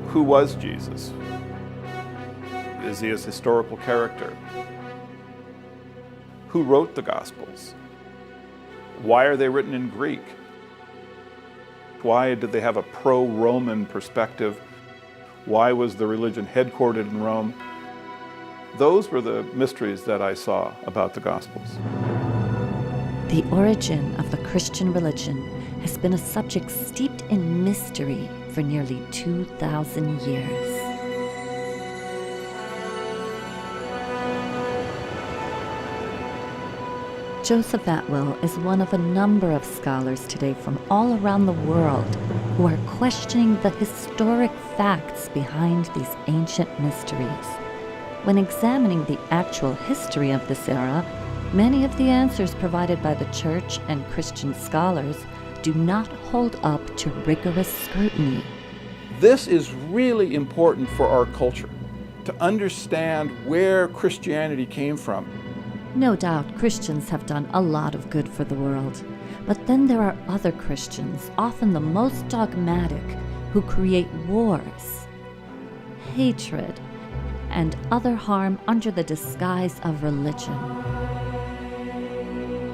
Who was Jesus? Is he a historical character? Who wrote the Gospels? Why are they written in Greek? Why did they have a pro-Roman perspective? Why was the religion headquartered in Rome? Those were the mysteries that I saw about the Gospels. The origin of the Christian religion has been a subject steeped in mystery for nearly 2,000 years. Joseph Atwill is one of a number of scholars today from all around the world who are questioning the historic facts behind these ancient mysteries. When examining the actual history of this era, many of the answers provided by the Church and Christian scholars do not hold up to rigorous scrutiny. This is really important for our culture, to understand where Christianity came from. No doubt Christians have done a lot of good for the world, but then there are other Christians, often the most dogmatic, who create wars, hatred, and other harm under the disguise of religion.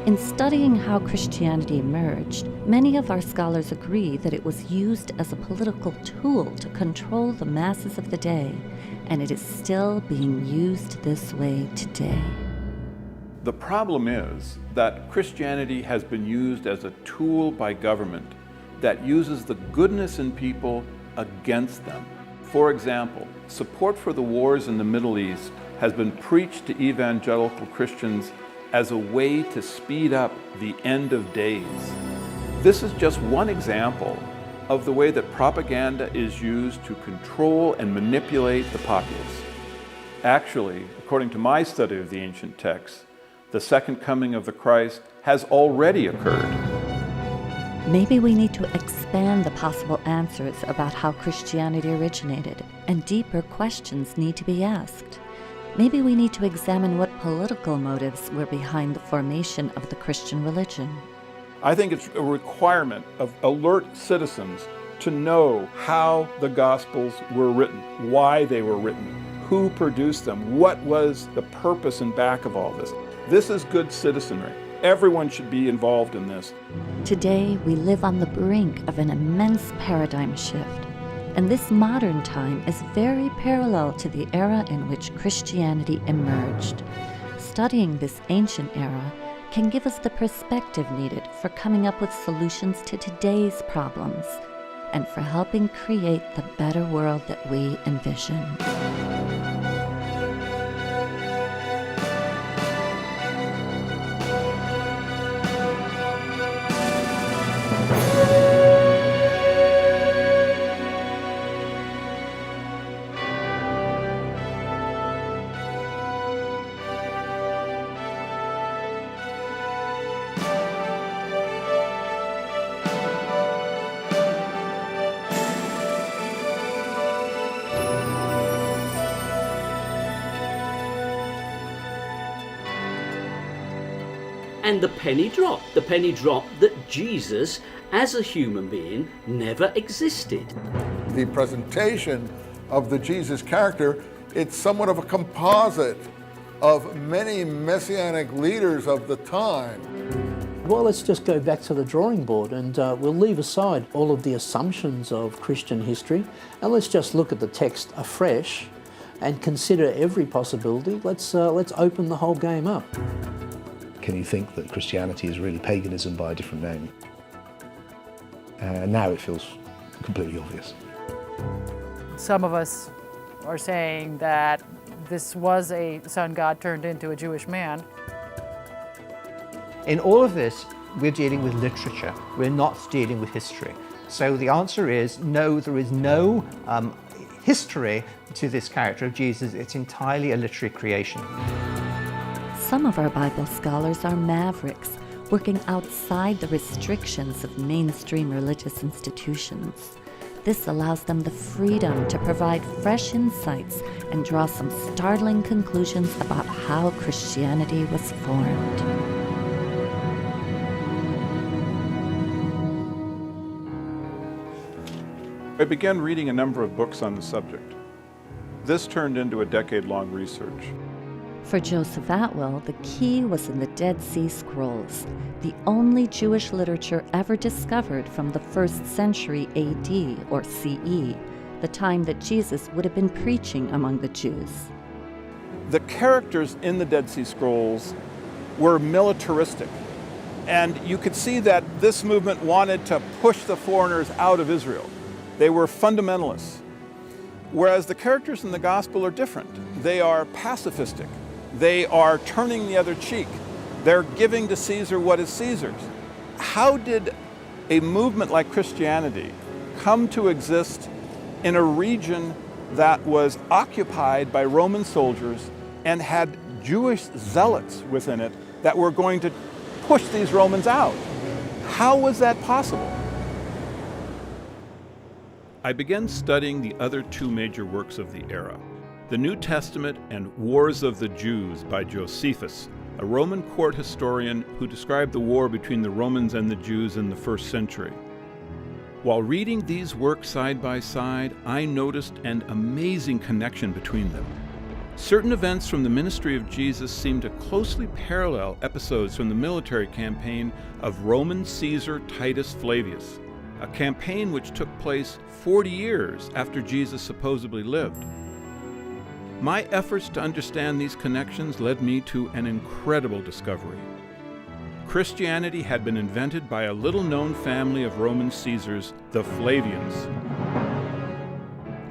In studying how Christianity emerged, many of our scholars agree that it was used as a political tool to control the masses of the day, and it is still being used this way today. The problem is that Christianity has been used as a tool by government that uses the goodness in people against them. For example, support for the wars in the Middle East has been preached to evangelical Christians as a way to speed up the end of days. This is just one example of the way that propaganda is used to control and manipulate the populace. Actually, according to my study of the ancient texts, the second coming of the Christ has already occurred. Maybe we need to expand the possible answers about how Christianity originated, and deeper questions need to be asked. Maybe we need to examine what political motives were behind the formation of the Christian religion. I think it's a requirement of alert citizens to know how the Gospels were written, why they were written, who produced them, what was the purpose and back of all this. This is good citizenry. Everyone should be involved in this. Today, we live on the brink of an immense paradigm shift, and this modern time is very parallel to the era in which Christianity emerged. Studying this ancient era can give us the perspective needed for coming up with solutions to today's problems and for helping create the better world that we envision. And the penny dropped that Jesus, as a human being, never existed. The presentation of the Jesus character, it's somewhat of a composite of many messianic leaders of the time. Well, let's just go back to the drawing board, and we'll leave aside all of the assumptions of Christian history, and let's just look at the text afresh and consider every possibility. Let's open the whole game up. Can you think that Christianity is really paganism by a different name? Now it feels completely obvious. Some of us are saying that this was a sun god turned into a Jewish man. In all of this, we're dealing with literature. We're not dealing with history. So the answer is no, there is no history to this character of Jesus. It's entirely a literary creation. Some of our Bible scholars are mavericks, working outside the restrictions of mainstream religious institutions. This allows them the freedom to provide fresh insights and draw some startling conclusions about how Christianity was formed. I began reading a number of books on the subject. This turned into a decade-long research. For Joseph Atwill, the key was in the Dead Sea Scrolls, the only Jewish literature ever discovered from the 1st century AD or CE, the time that Jesus would have been preaching among the Jews. The characters in the Dead Sea Scrolls were militaristic, and you could see that this movement wanted to push the foreigners out of Israel. They were fundamentalists, whereas the characters in the Gospel are different. They are pacifistic. They are turning the other cheek. They're giving to Caesar what is Caesar's. How did a movement like Christianity come to exist in a region that was occupied by Roman soldiers and had Jewish zealots within it that were going to push these Romans out? How was that possible? I began studying the other two major works of the era, the New Testament and Wars of the Jews by Josephus, a Roman court historian who described the war between the Romans and the Jews in the 1st century. While reading these works side by side, I noticed an amazing connection between them. Certain events from the ministry of Jesus seemed to closely parallel episodes from the military campaign of Roman Caesar Titus Flavius, a campaign which took place 40 years after Jesus supposedly lived. My efforts to understand these connections led me to an incredible discovery. Christianity had been invented by a little-known family of Roman Caesars, the Flavians,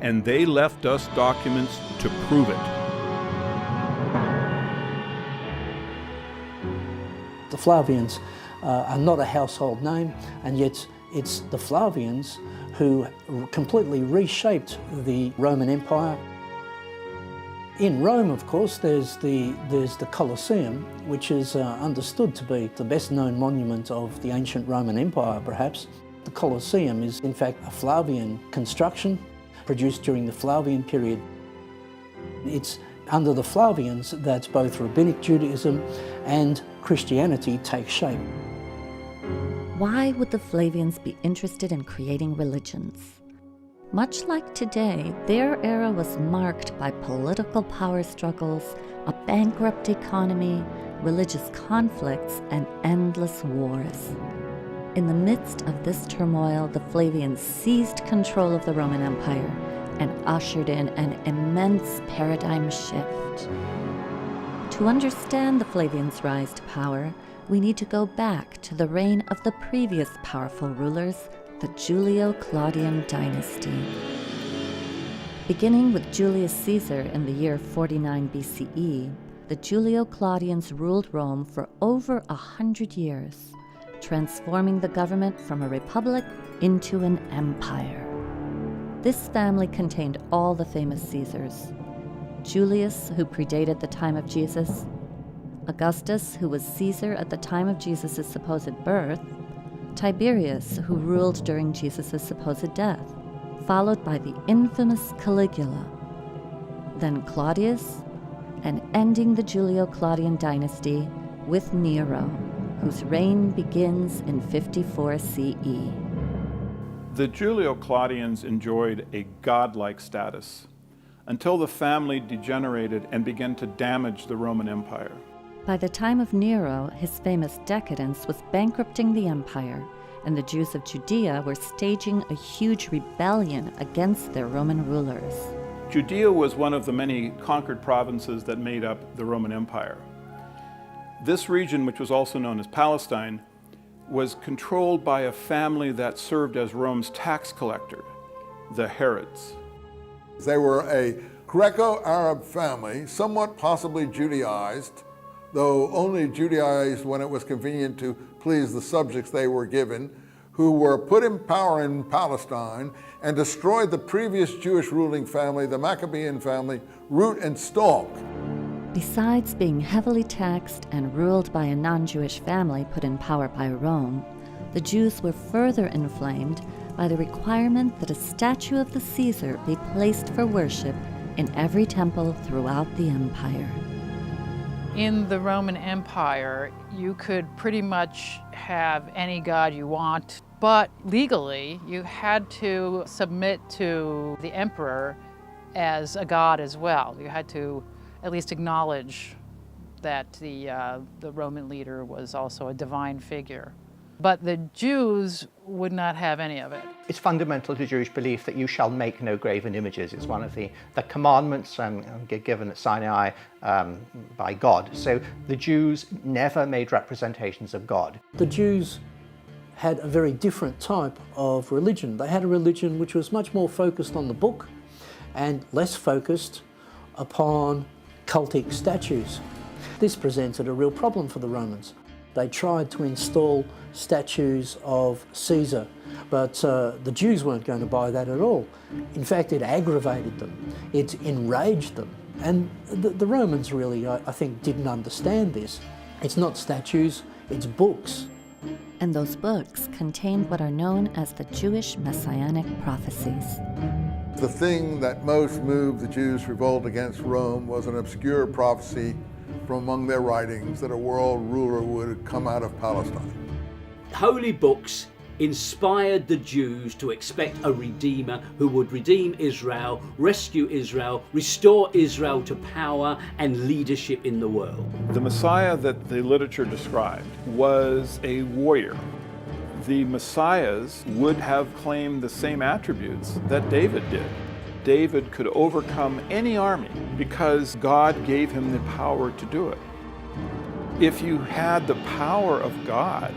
and they left us documents to prove it. The Flavians are not a household name, and yet it's the Flavians who completely reshaped the Roman Empire. In Rome, of course, there's the Colosseum, which is understood to be the best-known monument of the ancient Roman Empire, perhaps. The Colosseum is, in fact, a Flavian construction produced during the Flavian period. It's under the Flavians that both Rabbinic Judaism and Christianity take shape. Why would the Flavians be interested in creating religions? Much like today, their era was marked by political power struggles, a bankrupt economy, religious conflicts, and endless wars. In the midst of this turmoil, the Flavians seized control of the Roman Empire and ushered in an immense paradigm shift. To understand the Flavians' rise to power, we need to go back to the reign of the previous powerful rulers, the Julio-Claudian dynasty. Beginning with Julius Caesar in the year 49 BCE, the Julio-Claudians ruled Rome for over 100 years, transforming the government from a republic into an empire. This family contained all the famous Caesars: Julius, who predated the time of Jesus; Augustus, who was Caesar at the time of Jesus' supposed birth; Tiberius, who ruled during Jesus' supposed death, followed by the infamous Caligula; then Claudius, and ending the Julio-Claudian dynasty with Nero, whose reign begins in 54 CE. The Julio-Claudians enjoyed a godlike status until the family degenerated and began to damage the Roman Empire. By the time of Nero, his famous decadence was bankrupting the empire, and the Jews of Judea were staging a huge rebellion against their Roman rulers. Judea was one of the many conquered provinces that made up the Roman Empire. This region, which was also known as Palestine, was controlled by a family that served as Rome's tax collector, the Herods. They were a Greco-Arab family, somewhat possibly Judaized, though only Judaized when it was convenient to please the subjects they were given, who were put in power in Palestine and destroyed the previous Jewish ruling family, the Maccabean family, root and stalk. Besides being heavily taxed and ruled by a non-Jewish family put in power by Rome, the Jews were further inflamed by the requirement that a statue of the Caesar be placed for worship in every temple throughout the empire. In the Roman Empire, you could pretty much have any god you want, But legally, you had to submit to the emperor as a god as well. You had to at least acknowledge that the Roman leader was also a divine figure. But the Jews would not have any of it. It's fundamental to Jewish belief that you shall make no graven images. It's one of the commandments given at Sinai by God. So the Jews never made representations of God. The Jews had a very different type of religion. They had a religion which was much more focused on the book and less focused upon cultic statues. This presented a real problem for the Romans. They tried to install statues of Caesar, but the Jews weren't going to buy that at all. In fact, it aggravated them, it enraged them. And the Romans really, I think, didn't understand this. It's not statues, it's books. And those books contained what are known as the Jewish Messianic prophecies. The thing that most moved the Jews' revolt against Rome was an obscure prophecy from among their writings that a world ruler would come out of Palestine. Holy books inspired the Jews to expect a redeemer who would redeem Israel, rescue Israel, restore Israel to power and leadership in the world. The Messiah that the literature described was a warrior. The Messiahs would have claimed the same attributes that David did. David could overcome any army because God gave him the power to do it. If you had the power of God,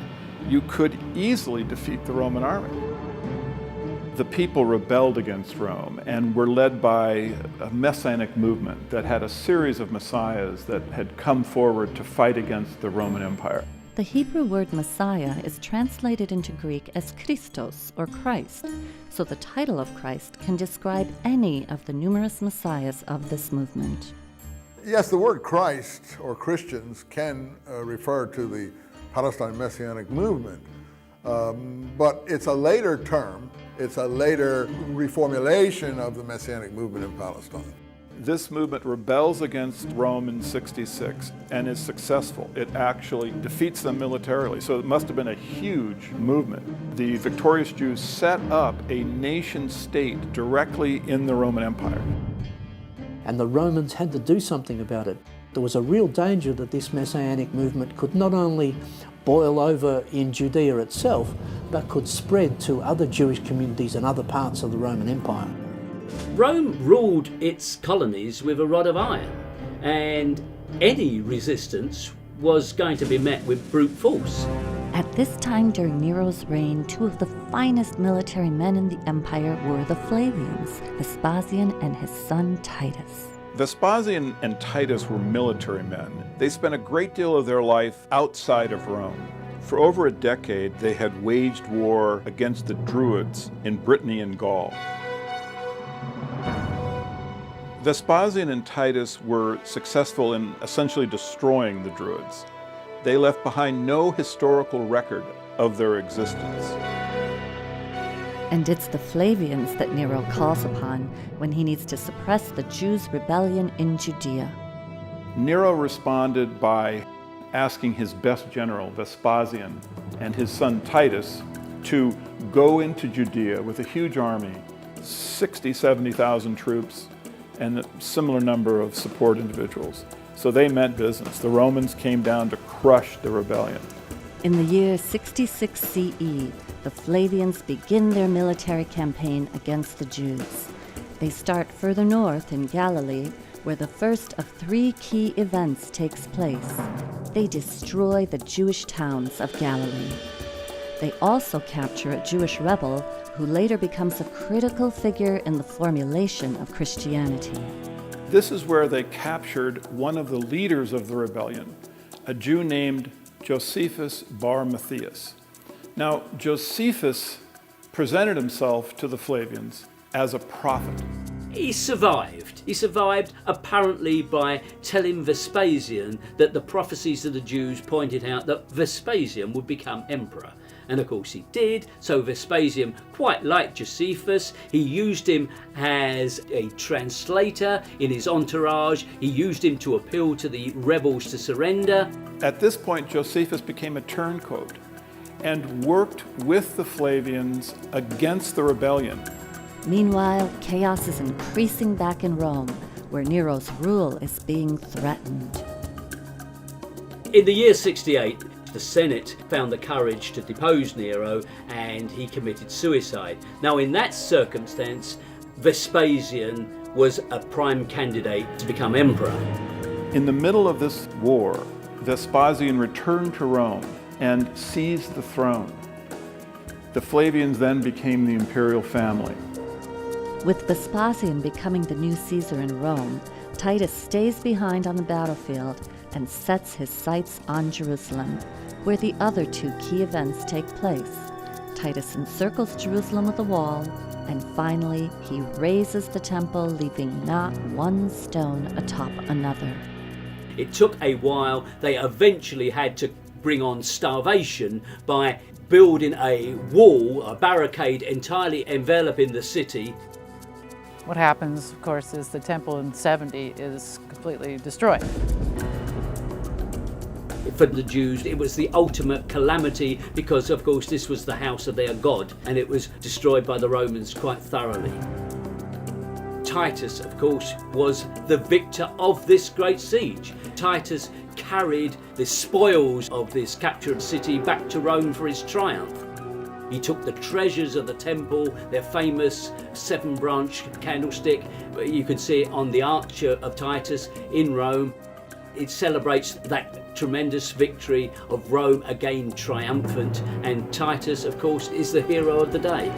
you could easily defeat the Roman army. The people rebelled against Rome and were led by a messianic movement that had a series of messiahs that had come forward to fight against the Roman Empire. The Hebrew word Messiah is translated into Greek as Christos, or Christ, so the title of Christ can describe any of the numerous messiahs of this movement. Yes, the word Christ or Christians can refer to the Palestine Messianic movement, but it's a later term. It's a later reformulation of the Messianic movement in Palestine. This movement rebels against Rome in 66 and is successful. It actually defeats them militarily, so it must have been a huge movement. The victorious Jews set up a nation state directly in the Roman Empire. And the Romans had to do something about it. There was a real danger that this Messianic movement could not only boil over in Judea itself, but could spread to other Jewish communities and other parts of the Roman Empire. Rome ruled its colonies with a rod of iron, and any resistance was going to be met with brute force. At this time during Nero's reign, two of the finest military men in the empire were the Flavians, Vespasian and his son Titus. Vespasian and Titus were military men. They spent a great deal of their life outside of Rome. For over a decade, they had waged war against the Druids in Brittany and Gaul. Vespasian and Titus were successful in essentially destroying the Druids. They left behind no historical record of their existence. And it's the Flavians that Nero calls upon when he needs to suppress the Jews' rebellion in Judea. Nero responded by asking his best general, Vespasian, and his son Titus to go into Judea with a huge army, 60,000, 70,000 troops, and a similar number of support individuals. So they meant business. The Romans came down to crush the rebellion. In the year 66 CE, the Flavians begin their military campaign against the Jews. They start further north in Galilee, where the first of three key events takes place. They destroy the Jewish towns of Galilee. They also capture a Jewish rebel who later becomes a critical figure in the formulation of Christianity. This is where they captured one of the leaders of the rebellion, a Jew named Josephus Bar Matthias. Now, Josephus presented himself to the Flavians as a prophet. He survived. He survived apparently by telling Vespasian that the prophecies of the Jews pointed out that Vespasian would become emperor. And of course he did, so Vespasian quite liked Josephus. He used him as a translator in his entourage. He used him to appeal to the rebels to surrender. At this point, Josephus became a turncoat, and worked with the Flavians against the rebellion. Meanwhile, chaos is increasing back in Rome, where Nero's rule is being threatened. In the year 68, the Senate found the courage to depose Nero and he committed suicide. Now, in that circumstance, Vespasian was a prime candidate to become emperor. In the middle of this war, Vespasian returned to Rome and seized the throne. The Flavians then became the imperial family. With Vespasian becoming the new Caesar in Rome, Titus stays behind on the battlefield and sets his sights on Jerusalem, where the other two key events take place. Titus encircles Jerusalem with a wall, and finally he razes the temple, leaving not one stone atop another. It took a while. They eventually had to bring on starvation by building a wall, a barricade entirely enveloping the city. What happens, of course, is the temple in 70 is completely destroyed. For the Jews, it was the ultimate calamity because, of course, this was the house of their God and it was destroyed by the Romans quite thoroughly. Titus, of course, was the victor of this great siege. Titus carried the spoils of this captured city back to Rome for his triumph. He took the treasures of the temple, their famous 7-branch candlestick. You can see it on the Arch of Titus in Rome. It celebrates that tremendous victory of Rome again triumphant, and Titus, of course, is the hero of the day.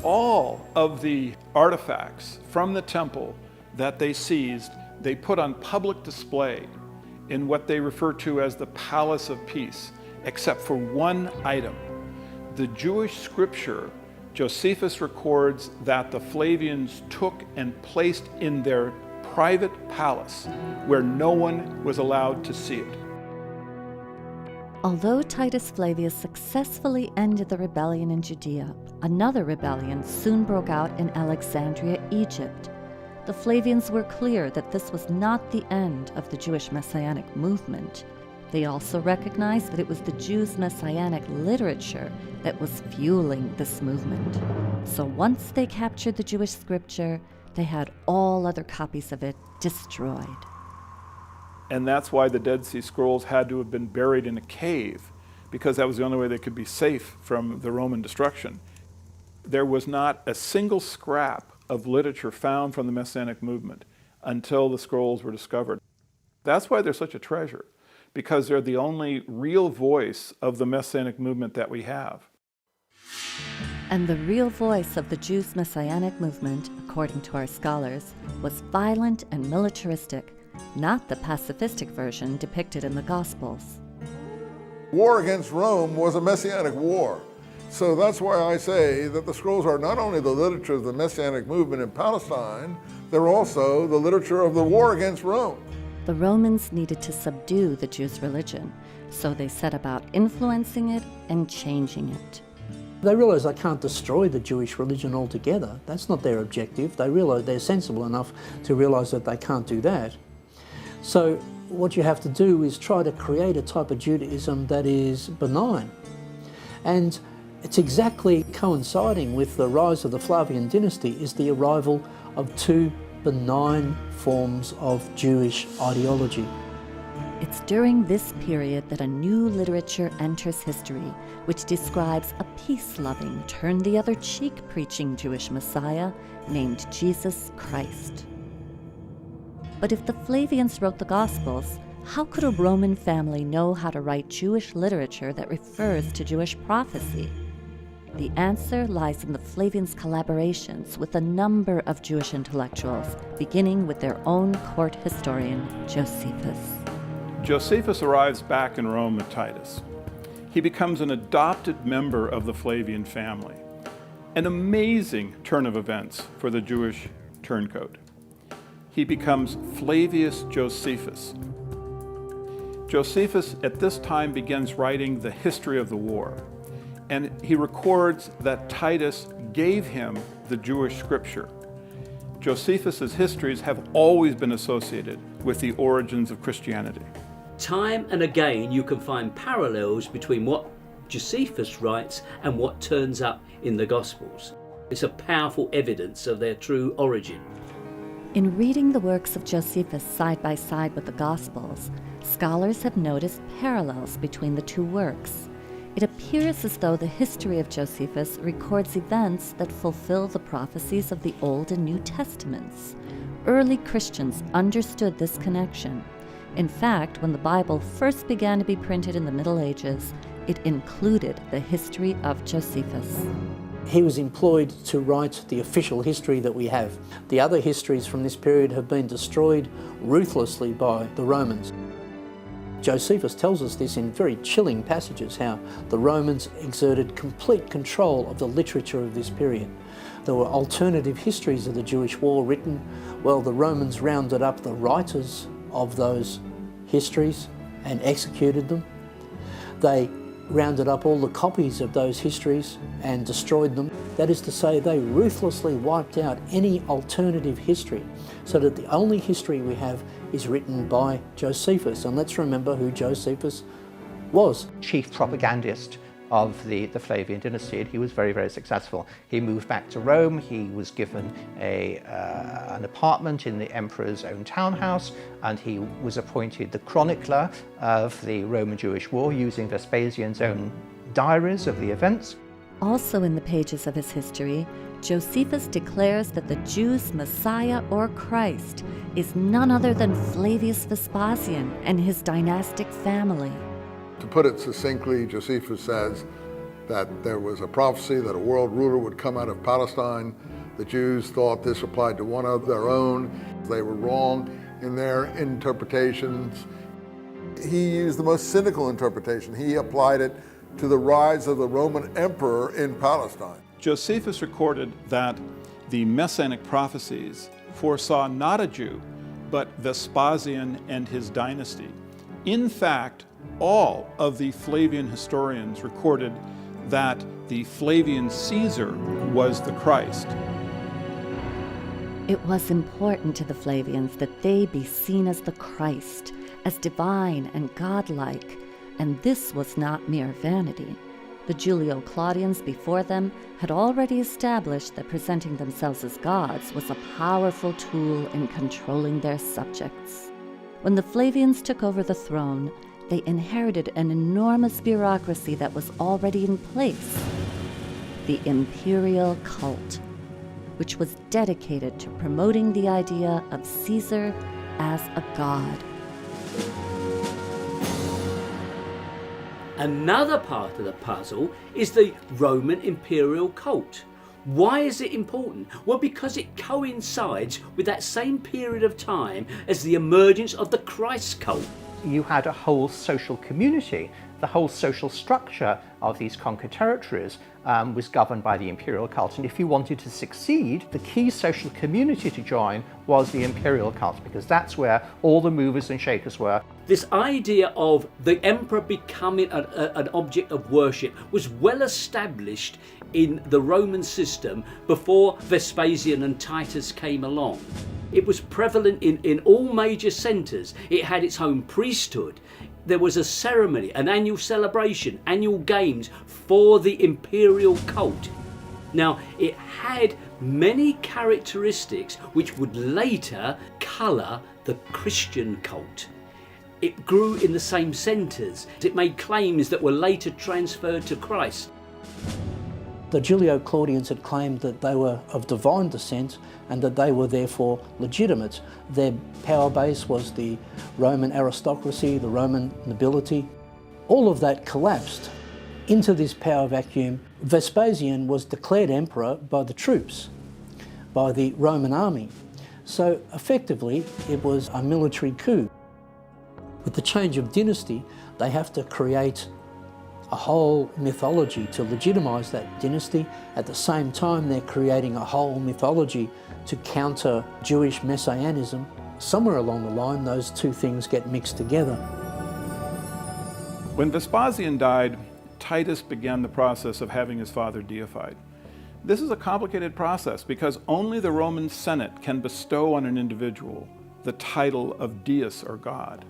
All of the artifacts from the temple that they seized, they put on public display in what they refer to as the Palace of Peace, except for one item. The Jewish scripture, Josephus records that the Flavians took and placed in their private palace where no one was allowed to see it. Although Titus Flavius successfully ended the rebellion in Judea, another rebellion soon broke out in Alexandria, Egypt. The Flavians were clear that this was not the end of the Jewish Messianic movement. They also recognized that it was the Jews' Messianic literature that was fueling this movement. So once they captured the Jewish scripture, they had all other copies of it destroyed. And that's why the Dead Sea Scrolls had to have been buried in a cave, because that was the only way they could be safe from the Roman destruction. There was not a single scrap of literature found from the Messianic movement until the scrolls were discovered. That's why they're such a treasure, because they're the only real voice of the Messianic movement that we have. And the real voice of the Jews' Messianic movement, according to our scholars, was violent and militaristic, not the pacifistic version depicted in the Gospels. War against Rome was a Messianic war. So that's why I say that the scrolls are not only the literature of the Messianic movement in Palestine, they're also the literature of the war against Rome. The Romans needed to subdue the Jews' religion, so they set about influencing it and changing it. They realise they can't destroy the Jewish religion altogether. That's not their objective. They realise they're sensible enough to realise that they can't do that. So what you have to do is try to create a type of Judaism that is benign. And it's exactly coinciding with the rise of the Flavian dynasty is the arrival of two benign forms of Jewish ideology. It's during this period that a new literature enters history, which describes a peace-loving, turn-the-other-cheek preaching Jewish Messiah named Jesus Christ. But if the Flavians wrote the Gospels, how could a Roman family know how to write Jewish literature that refers to Jewish prophecy? The answer lies in the Flavians' collaborations with a number of Jewish intellectuals, beginning with their own court historian, Josephus. Josephus arrives back in Rome with Titus. He becomes an adopted member of the Flavian family. An amazing turn of events for the Jewish turncoat. He becomes Flavius Josephus. Josephus at this time begins writing the history of the war, and he records that Titus gave him the Jewish scripture. Josephus's histories have always been associated with the origins of Christianity. Time and again you can find parallels between what Josephus writes and what turns up in the Gospels. It's a powerful evidence of their true origin. In reading the works of Josephus side by side with the Gospels, scholars have noticed parallels between the two works. It appears as though the history of Josephus records events that fulfill the prophecies of the Old and New Testaments. Early Christians understood this connection. In fact, when the Bible first began to be printed in the Middle Ages, it included the history of Josephus. He was employed to write the official history that we have. The other histories from this period have been destroyed ruthlessly by the Romans. Josephus tells us this in very chilling passages, how the Romans exerted complete control of the literature of this period. There were alternative histories of the Jewish war written. Well, the Romans rounded up the writers of those histories and executed them. They rounded up all the copies of those histories and destroyed them. That is to say, they ruthlessly wiped out any alternative history, so that the only history we have is written by Josephus. And let's remember who Josephus was. Chief propagandist of the Flavian dynasty, and he was very, very successful. He moved back to Rome. He was given an apartment in the emperor's own townhouse, and he was appointed the chronicler of the Roman Jewish War, using Vespasian's own diaries of the events. Also in the pages of his history, Josephus declares that the Jews' Messiah or Christ is none other than Flavius Vespasian and his dynastic family. To put it succinctly, Josephus says that there was a prophecy that a world ruler would come out of Palestine. The Jews thought this applied to one of their own. They were wrong in their interpretations. He used the most cynical interpretation. He applied it to the rise of the Roman emperor in Palestine. Josephus recorded that the Messianic prophecies foresaw not a Jew, but Vespasian and his dynasty. In fact, all of the Flavian historians recorded that the Flavian Caesar was the Christ. It was important to the Flavians that they be seen as the Christ, as divine and godlike, and this was not mere vanity. The Julio-Claudians before them had already established that presenting themselves as gods was a powerful tool in controlling their subjects. When the Flavians took over the throne, they inherited an enormous bureaucracy that was already in place, the imperial cult, which was dedicated to promoting the idea of Caesar as a god. Another part of the puzzle is the Roman imperial cult. Why is it important? Well, because it coincides with that same period of time as the emergence of the Christ cult. You had a whole social community. The whole social structure of these conquered territories was governed by the imperial cult. And if you wanted to succeed, the key social community to join was the imperial cult, because that's where all the movers and shakers were. This idea of the emperor becoming an object of worship was well established in the Roman system before Vespasian and Titus came along. It was prevalent in all major centres. It had its own priesthood. There was a ceremony, an annual celebration, annual games for the imperial cult. Now, it had many characteristics which would later colour the Christian cult. It grew in the same centres. It made claims that were later transferred to Christ. The Julio-Claudians had claimed that they were of divine descent and that they were therefore legitimate. Their power base was the Roman aristocracy, the Roman nobility. All of that collapsed into this power vacuum. Vespasian was declared emperor by the troops, by the Roman army. So effectively, it was a military coup. With the change of dynasty, they have to create a whole mythology to legitimise that dynasty. At the same time, they're creating a whole mythology to counter Jewish messianism. Somewhere along the line, those two things get mixed together. When Vespasian died, Titus began the process of having his father deified. This is a complicated process because only the Roman Senate can bestow on an individual the title of deus or God.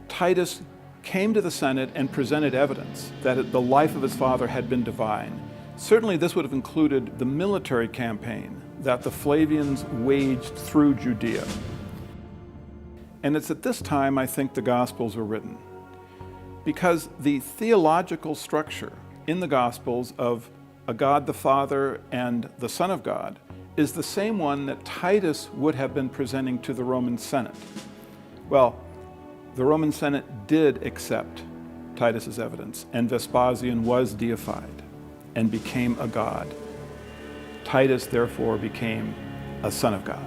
Titus came to the Senate and presented evidence that the life of his father had been divine. Certainly this would have included the military campaign that the Flavians waged through Judea. And it's at this time I think the Gospels were written, because the theological structure in the Gospels of a God the Father and the Son of God is the same one that Titus would have been presenting to the Roman Senate. Well, the Roman Senate did accept Titus's evidence, and Vespasian was deified and became a god. Titus therefore became a son of God.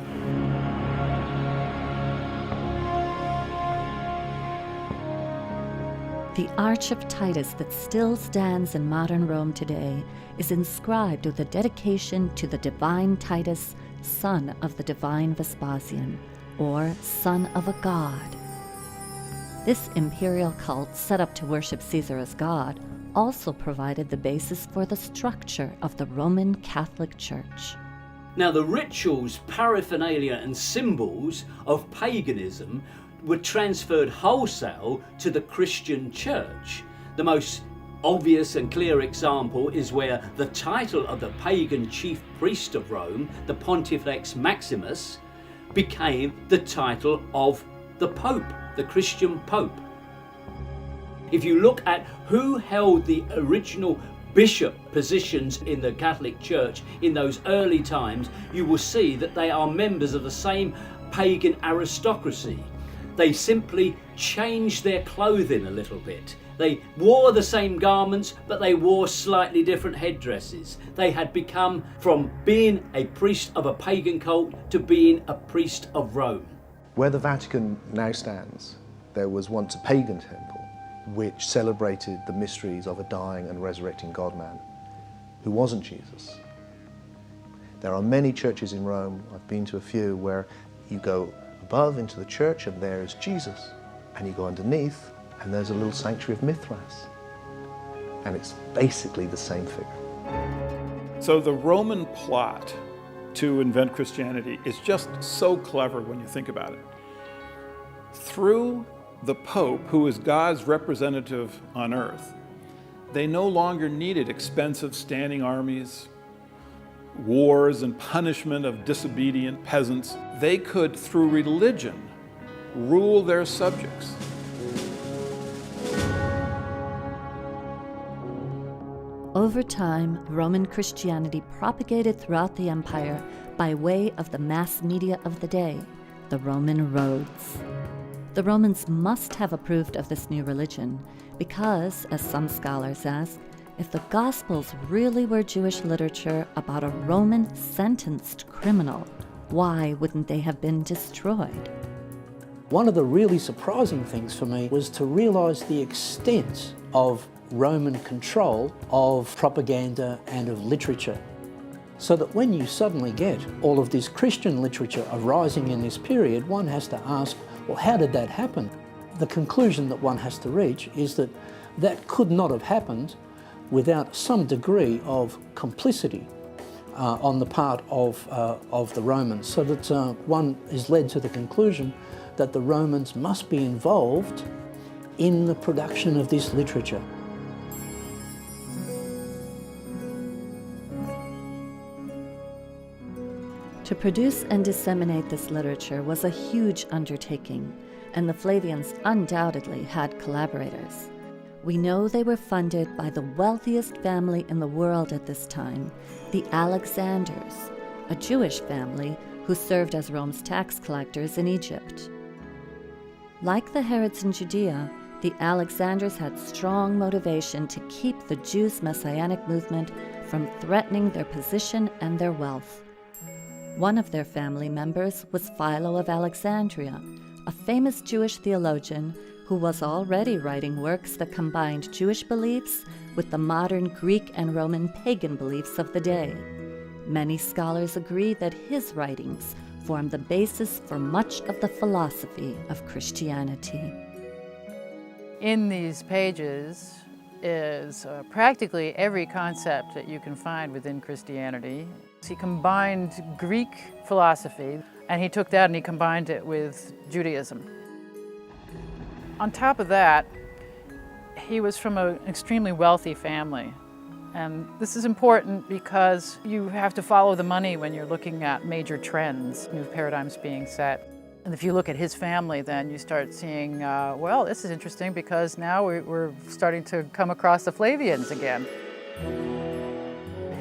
The Arch of Titus that still stands in modern Rome today is inscribed with a dedication to the divine Titus, son of the divine Vespasian, or son of a god. This imperial cult, set up to worship Caesar as god, also provided the basis for the structure of the Roman Catholic Church. Now, the rituals, paraphernalia and symbols of paganism were transferred wholesale to the Christian church. The most obvious and clear example is where the title of the pagan chief priest of Rome, the Pontifex Maximus, became the title of the Pope, the Christian Pope. If you look at who held the original bishop positions in the Catholic Church in those early times, you will see that they are members of the same pagan aristocracy. They simply changed their clothing a little bit. They wore the same garments, but they wore slightly different headdresses. They had become from being a priest of a pagan cult to being a priest of Rome. Where the Vatican now stands, there was once a pagan temple which celebrated the mysteries of a dying and resurrecting God-man who wasn't Jesus. There are many churches in Rome, I've been to a few, where you go above into the church and there is Jesus, and you go underneath and there's a little sanctuary of Mithras, and it's basically the same figure. So the Roman plot to invent Christianity is just so clever when you think about it. Through the Pope, who is God's representative on earth, they no longer needed expensive standing armies, wars and punishment of disobedient peasants. They could, through religion, rule their subjects. Over time, Roman Christianity propagated throughout the empire by way of the mass media of the day, the Roman roads. The Romans must have approved of this new religion because, as some scholars ask, if the Gospels really were Jewish literature about a Roman sentenced criminal, why wouldn't they have been destroyed? One of the really surprising things for me was to realize the extent of Roman control of propaganda and of literature. So that when you suddenly get all of this Christian literature arising in this period, one has to ask, well, how did that happen? The conclusion that one has to reach is that that could not have happened without some degree of complicity on the part of the Romans, so that one is led to the conclusion that the Romans must be involved in the production of this literature. To produce and disseminate this literature was a huge undertaking, and the Flavians undoubtedly had collaborators. We know they were funded by the wealthiest family in the world at this time, the Alexanders, a Jewish family who served as Rome's tax collectors in Egypt. Like the Herods in Judea, the Alexanders had strong motivation to keep the Jews' messianic movement from threatening their position and their wealth. One of their family members was Philo of Alexandria, a famous Jewish theologian who was already writing works that combined Jewish beliefs with the modern Greek and Roman pagan beliefs of the day. Many scholars agree that his writings form the basis for much of the philosophy of Christianity. In these pages, is practically every concept that you can find within Christianity. He combined Greek philosophy, and he took that and he combined it with Judaism. On top of that, he was from an extremely wealthy family. And this is important because you have to follow the money when you're looking at major trends, new paradigms being set. And if you look at his family, then you start seeing, well, this is interesting because now we're starting to come across the Flavians again.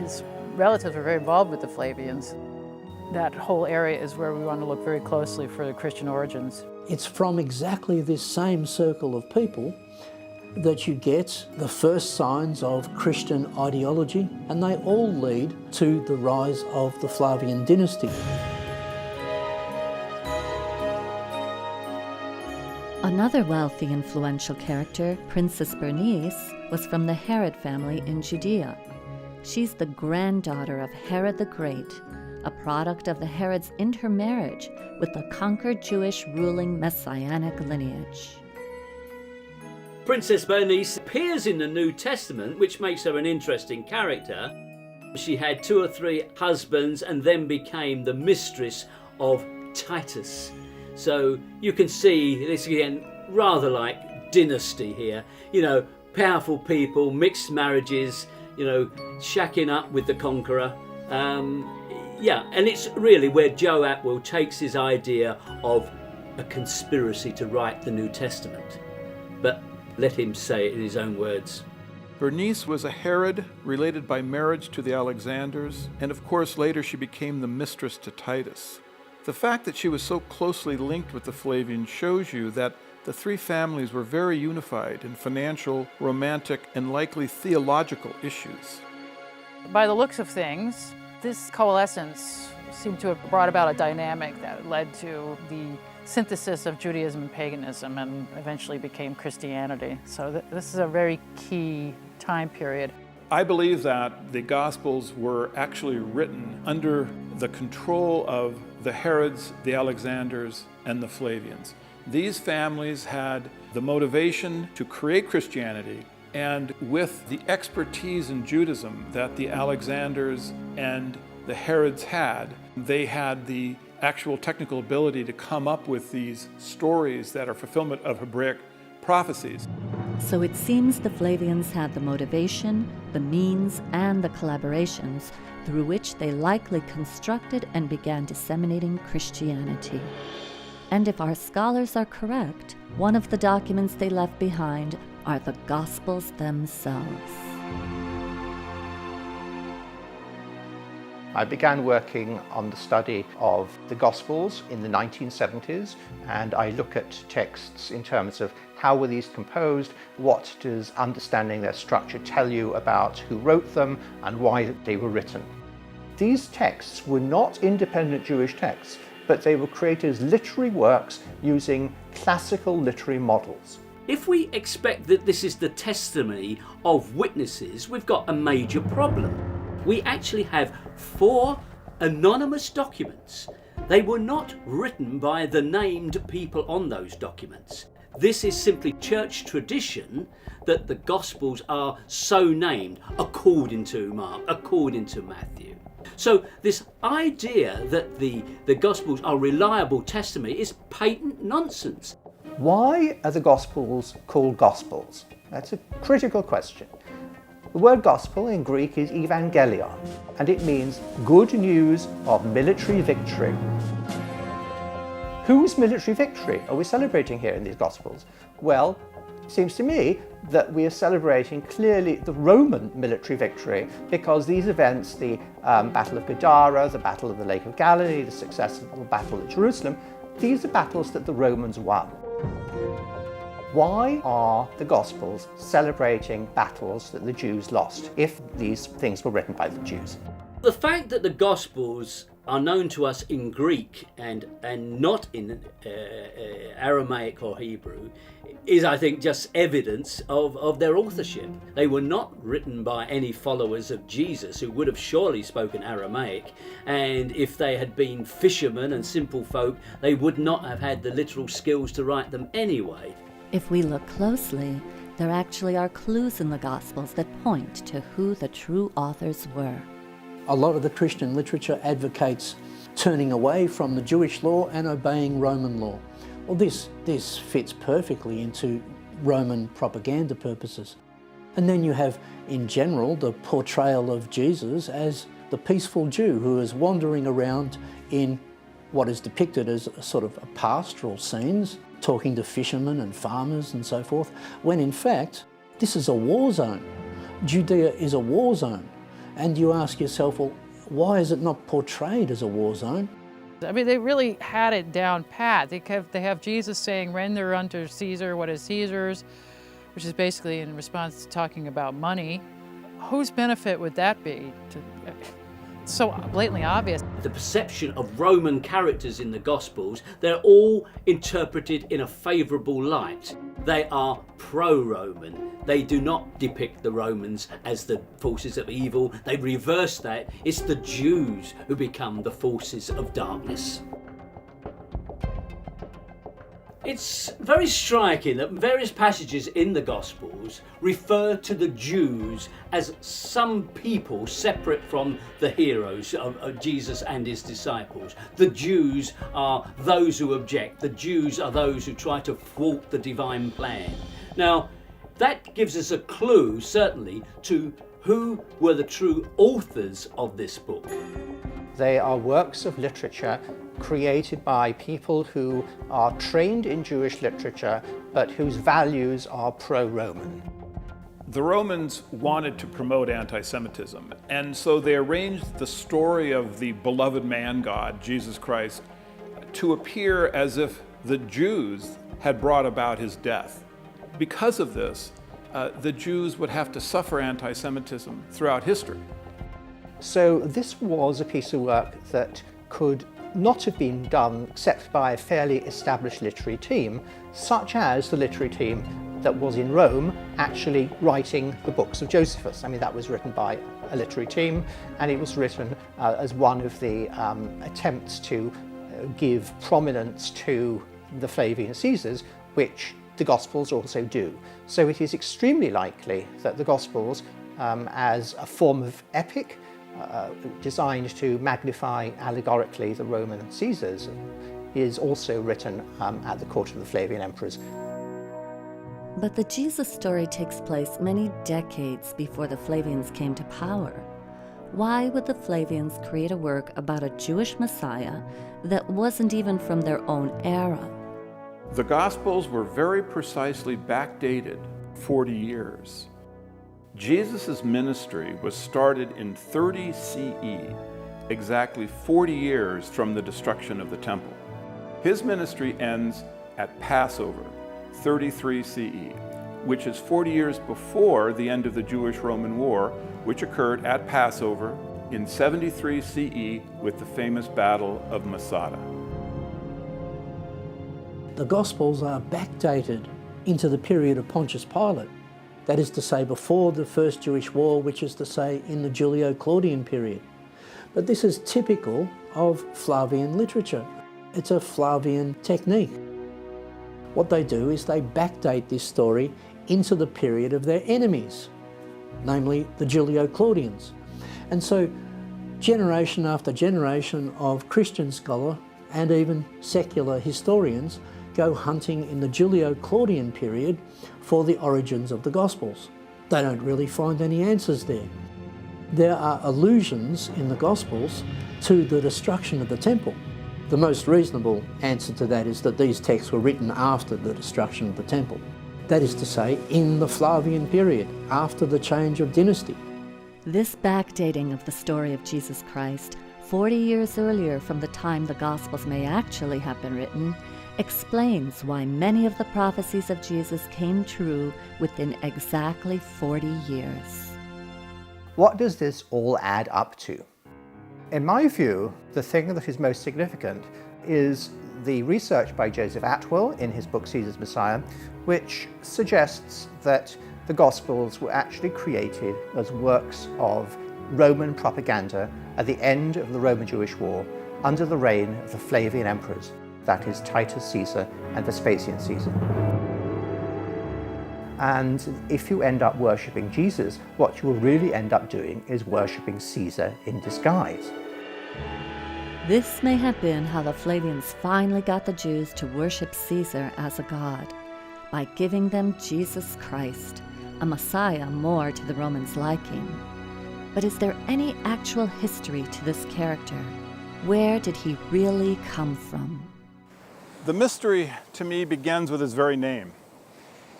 His relatives were very involved with the Flavians. That whole area is where we want to look very closely for the Christian origins. It's from exactly this same circle of people that you get the first signs of Christian ideology, and they all lead to the rise of the Flavian dynasty. Another wealthy, influential character, Princess Bernice, was from the Herod family in Judea. She's the granddaughter of Herod the Great, a product of the Herods' intermarriage with the conquered Jewish ruling messianic lineage. Princess Bernice appears in the New Testament, which makes her an interesting character. She had 2 or 3 husbands and then became the mistress of Titus. So you can see this again, rather like dynasty here. You know, powerful people, mixed marriages, you know, shacking up with the conqueror. Yeah, and it's really where Joe Atwill takes his idea of a conspiracy to write the New Testament. But let him say it in his own words. Bernice was a Herod related by marriage to the Alexanders, and of course later she became the mistress to Titus. The fact that she was so closely linked with the Flavians shows you that the 3 families were very unified in financial, romantic, and likely theological issues. By the looks of things, this coalescence seemed to have brought about a dynamic that led to the synthesis of Judaism and paganism and eventually became Christianity. So this is a very key time period. I believe that the Gospels were actually written under the control of the Herods, the Alexanders, and the Flavians. These families had the motivation to create Christianity, and with the expertise in Judaism that the Alexanders and the Herods had, they had the actual technical ability to come up with these stories that are fulfillment of Hebraic prophecies. So it seems the Flavians had the motivation, the means, and the collaborations through which they likely constructed and began disseminating Christianity. And if our scholars are correct, one of the documents they left behind are the Gospels themselves. I began working on the study of the Gospels in the 1970s, and I look at texts in terms of how were these composed, what does understanding their structure tell you about who wrote them and why they were written. These texts were not independent Jewish texts, but they were created as literary works using classical literary models. If we expect that this is the testimony of witnesses, we've got a major problem. We actually have 4 anonymous documents. They were not written by the named people on those documents. This is simply church tradition that the Gospels are so named according to Mark, according to Matthew. So this idea that the Gospels are reliable testimony is patent nonsense. Why are the Gospels called Gospels? That's a critical question. The word gospel in Greek is evangelion, and it means good news of military victory. Whose military victory are we celebrating here in these Gospels? Well, it seems to me that we are celebrating clearly the Roman military victory, because these events, the Battle of Gadara, the Battle of the Lake of Galilee, the successful Battle at Jerusalem, these are battles that the Romans won. Why are the Gospels celebrating battles that the Jews lost if these things were written by the Jews? The fact that the Gospels are known to us in Greek and not in Aramaic or Hebrew is, I think, just evidence of their authorship. They were not written by any followers of Jesus who would have surely spoken Aramaic, and if they had been fishermen and simple folk, they would not have had the literal skills to write them anyway. If we look closely, there actually are clues in the Gospels that point to who the true authors were. A lot of the Christian literature advocates turning away from the Jewish law and obeying Roman law. Well, this fits perfectly into Roman propaganda purposes. And then you have, in general, the portrayal of Jesus as the peaceful Jew who is wandering around in what is depicted as a sort of pastoral scenes, talking to fishermen and farmers and so forth, when in fact, this is a war zone. Judea is a war zone. And you ask yourself, well, why is it not portrayed as a war zone? I mean, they really had it down pat. They have Jesus saying, render unto Caesar what is Caesar's, which is basically in response to talking about money. Whose benefit would that be? It's so blatantly obvious. The perception of Roman characters in the Gospels, they're all interpreted in a favourable light. They are pro-Roman. They do not depict the Romans as the forces of evil. They reverse that. It's the Jews who become the forces of darkness. It's very striking that various passages in the Gospels refer to the Jews as some people separate from the heroes of Jesus and his disciples. The Jews are those who object. The Jews are those who try to thwart the divine plan. Now, that gives us a clue, certainly, to who were the true authors of this book. They are works of literature created by people who are trained in Jewish literature, but whose values are pro-Roman. The Romans wanted to promote anti-Semitism, and so they arranged the story of the beloved man God, Jesus Christ, to appear as if the Jews had brought about his death. Because of this, the Jews would have to suffer anti-Semitism throughout history. So this was a piece of work that could not have been done except by a fairly established literary team, such as the literary team that was in Rome actually writing the books of Josephus. I mean, that was written by a literary team, and it was written as one of the attempts to give prominence to the Flavian Caesars, which the Gospels also do. So it is extremely likely that the Gospels, as a form of epic, designed to magnify allegorically the Roman Caesars, is also written at the court of the Flavian emperors. But the Jesus story takes place many decades before the Flavians came to power. Why would the Flavians create a work about a Jewish Messiah that wasn't even from their own era? The Gospels were very precisely backdated 40 years. Jesus' ministry was started in 30 CE, exactly 40 years from the destruction of the temple. His ministry ends at Passover, 33 CE, which is 40 years before the end of the Jewish-Roman War, which occurred at Passover in 73 CE with the famous Battle of Masada. The Gospels are backdated into the period of Pontius Pilate. That is to say, before the First Jewish War, which is to say, in the Julio-Claudian period. But this is typical of Flavian literature. It's a Flavian technique. What they do is they backdate this story into the period of their enemies, namely the Julio-Claudians. And so, generation after generation of Christian scholar and even secular historians go hunting in the Julio-Claudian period for the origins of the Gospels. They don't really find any answers there. There are allusions in the Gospels to the destruction of the temple. The most reasonable answer to that is that these texts were written after the destruction of the temple. That is to say, in the Flavian period, after the change of dynasty. This backdating of the story of Jesus Christ, 40 years earlier from the time the Gospels may actually have been written, explains why many of the prophecies of Jesus came true within exactly 40 years. What does this all add up to? In my view, the thing that is most significant is the research by Joseph Atwill in his book Caesar's Messiah, which suggests that the Gospels were actually created as works of Roman propaganda at the end of the Roman-Jewish War under the reign of the Flavian emperors, that is Titus Caesar and Vespasian Caesar. And if you end up worshipping Jesus, what you will really end up doing is worshipping Caesar in disguise. This may have been how the Flavians finally got the Jews to worship Caesar as a god, by giving them Jesus Christ, a Messiah more to the Romans' liking. But is there any actual history to this character? Where did he really come from? The mystery to me begins with his very name.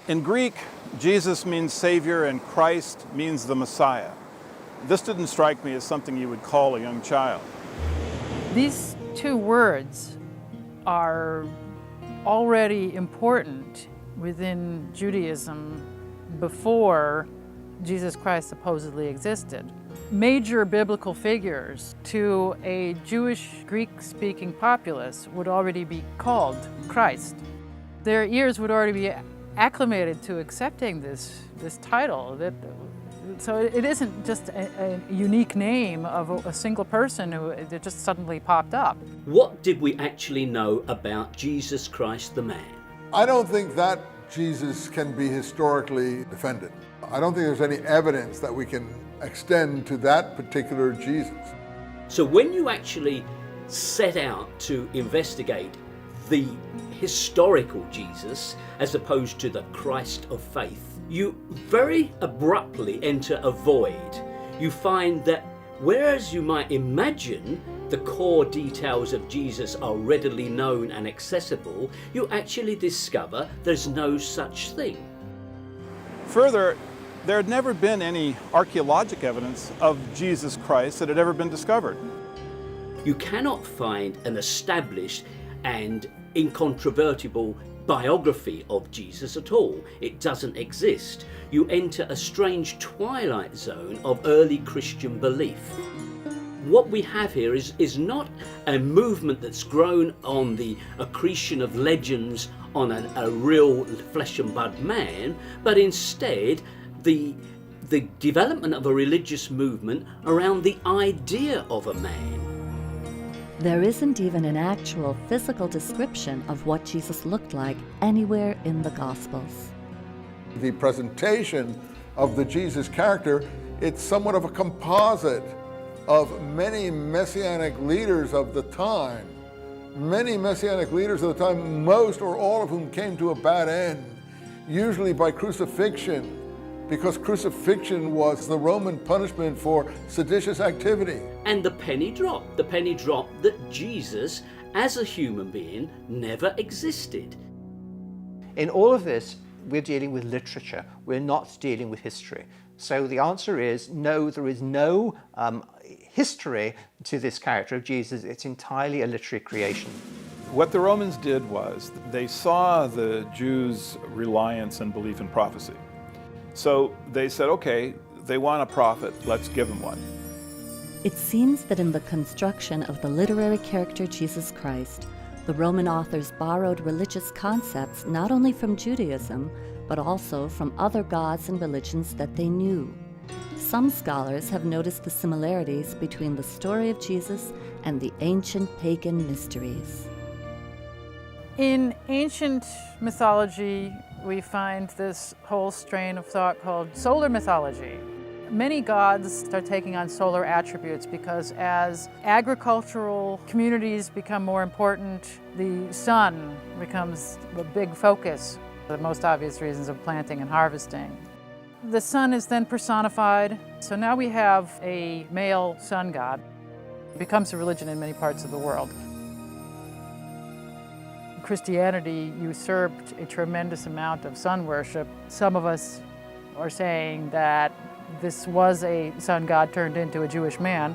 In Greek, Jesus means Savior and Christ means the Messiah. This didn't strike me as something you would call a young child. These two words are already important within Judaism before Jesus Christ supposedly existed. Major biblical figures to a Jewish Greek-speaking populace would already be called Christ. Their ears would already be acclimated to accepting this title. So it isn't just a unique name of a single person that just suddenly popped up. What did we actually know about Jesus Christ the man? I don't think that Jesus can be historically defended. I don't think there's any evidence that we can extend to that particular Jesus. So when you actually set out to investigate the historical Jesus as opposed to the Christ of faith, you very abruptly enter a void. You find that whereas you might imagine the core details of Jesus are readily known and accessible, you actually discover there's no such thing. Further, there had never been any archaeologic evidence of Jesus Christ that had ever been discovered. You cannot find an established and incontrovertible biography of Jesus at all. It doesn't exist. You enter a strange twilight zone of early Christian belief. What we have here is not a movement that's grown on the accretion of legends on a real flesh and blood man, but instead the development of a religious movement around the idea of a man. There isn't even an actual physical description of what Jesus looked like anywhere in the Gospels. The presentation of the Jesus character, it's somewhat of a composite of many messianic leaders of the time. Many messianic leaders of the time, most or all of whom came to a bad end, usually by crucifixion, because crucifixion was the Roman punishment for seditious activity. And the penny dropped that Jesus, as a human being, never existed. In all of this, we're dealing with literature. We're not dealing with history. So the answer is no, there is no history to this character of Jesus. It's entirely a literary creation. What the Romans did was they saw the Jews' reliance and belief in prophecy. So they said, okay, they want a prophet, let's give them one. It seems that in the construction of the literary character Jesus Christ, the Roman authors borrowed religious concepts not only from Judaism, but also from other gods and religions that they knew. Some scholars have noticed the similarities between the story of Jesus and the ancient pagan mysteries. In ancient mythology, we find this whole strain of thought called solar mythology. Many gods start taking on solar attributes because as agricultural communities become more important, the sun becomes the big focus, the most obvious reasons of planting and harvesting. The sun is then personified, so now we have a male sun god. It becomes a religion in many parts of the world. Christianity usurped a tremendous amount of sun worship. Some of us are saying that this was a sun god turned into a Jewish man.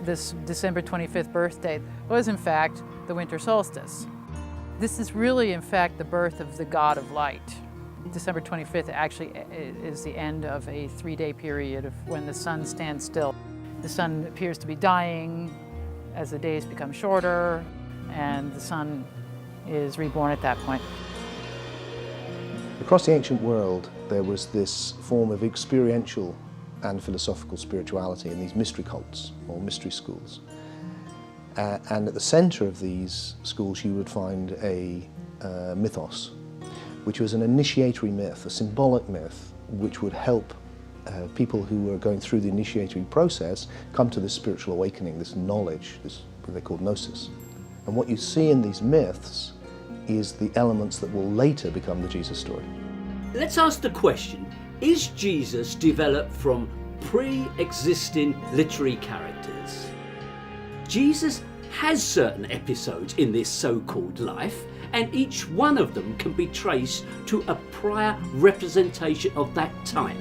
This December 25th birthday was in fact the winter solstice. This is really in fact the birth of the god of light. December 25th actually is the end of a 3-day period of when the sun stands still. The sun appears to be dying as the days become shorter, and the sun is reborn at that point. Across the ancient world, there was this form of experiential and philosophical spirituality in these mystery cults or mystery schools. And at the center of these schools, you would find a mythos, which was an initiatory myth, a symbolic myth, which would help people who were going through the initiatory process come to this spiritual awakening, this knowledge, this what they call gnosis. And what you see in these myths is the elements that will later become the Jesus story. Let's ask the question, is Jesus developed from pre-existing literary characters? Jesus has certain episodes in this so-called life, and each one of them can be traced to a prior representation of that type.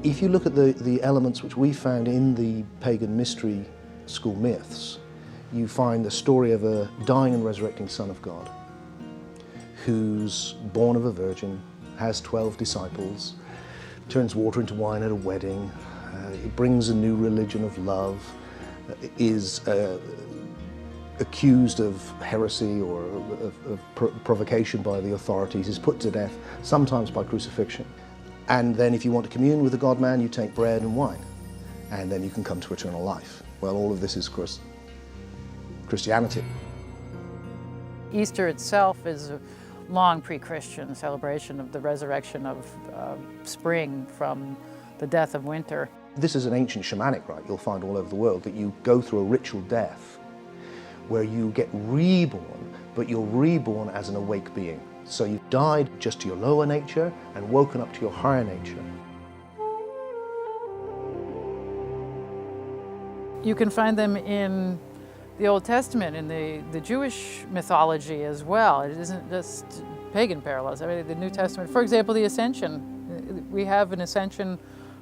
If you look at the elements which we found in the pagan mystery school myths, you find the story of a dying and resurrecting Son of God who's born of a virgin, has 12 disciples, turns water into wine at a wedding, it brings a new religion of love, is accused of heresy or of provocation by the authorities, is put to death, sometimes by crucifixion. And then if you want to commune with the God-man, you take bread and wine, and then you can come to eternal life. Well, all of this is, of course, Christianity. Easter itself is a long pre-Christian celebration of the resurrection of spring from the death of winter. This is an ancient shamanic rite you'll find all over the world, that you go through a ritual death where you get reborn, but you're reborn as an awake being. So you've died just to your lower nature and woken up to your higher nature. You can find them in the Old Testament, in the Jewish mythology as well. It isn't just pagan parallels. I mean, the New Testament, for example, the Ascension. We have an ascension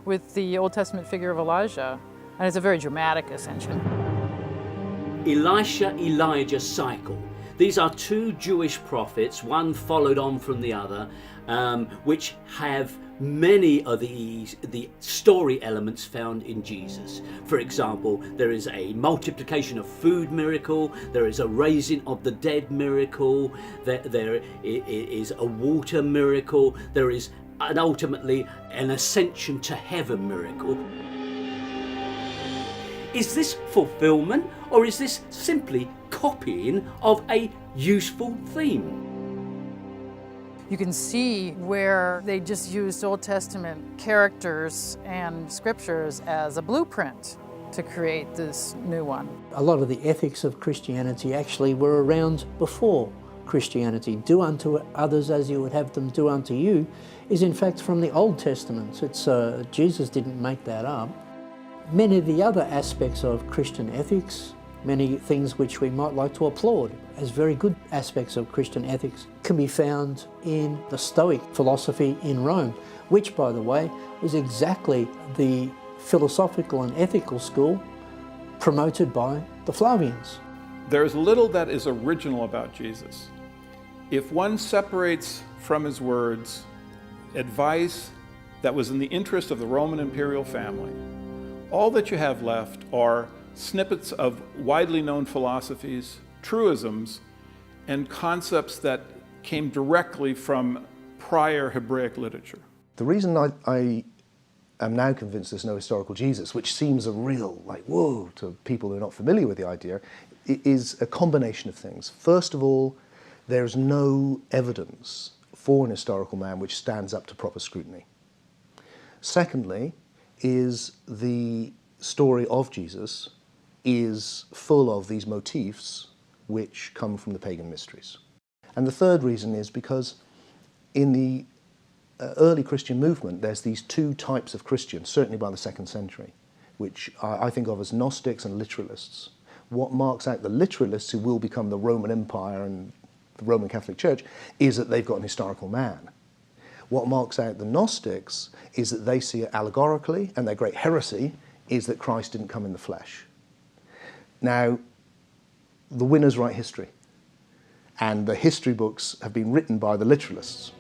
with the Old Testament figure of Elijah, and it's a very dramatic ascension. Elisha-Elijah cycle. These are two Jewish prophets, one followed on from the other, which have many of the story elements found in Jesus. For example, there is a multiplication of food miracle, there is a raising of the dead miracle, there is a water miracle, there is ultimately an ascension to heaven miracle. Is this fulfillment, or is this simply copying of a useful theme? You can see where they just used Old Testament characters and scriptures as a blueprint to create this new one. A lot of the ethics of Christianity actually were around before Christianity. Do unto others as you would have them do unto you is in fact from the Old Testament. Jesus didn't make that up. Many of the other aspects of Christian ethics, many things which we might like to applaud as very good aspects of Christian ethics, can be found in the Stoic philosophy in Rome, which, by the way, was exactly the philosophical and ethical school promoted by the Flavians. There's little that is original about Jesus. If one separates from his words advice that was in the interest of the Roman imperial family, all that you have left are snippets of widely known philosophies, truisms, and concepts that came directly from prior Hebraic literature. The reason I am now convinced there's no historical Jesus, which seems a real, whoa, to people who are not familiar with the idea, is a combination of things. First of all, there's no evidence for an historical man which stands up to proper scrutiny. Secondly, is the story of Jesus is full of these motifs which come from the pagan mysteries. And the third reason is because in the early Christian movement, there's these two types of Christians, certainly by the 2nd century, which I think of as Gnostics and literalists. What marks out the literalists, who will become the Roman Empire and the Roman Catholic Church, is that they've got an historical man. What marks out the Gnostics is that they see it allegorically, and their great heresy is that Christ didn't come in the flesh. Now, the winners write history, and the history books have been written by the literalists.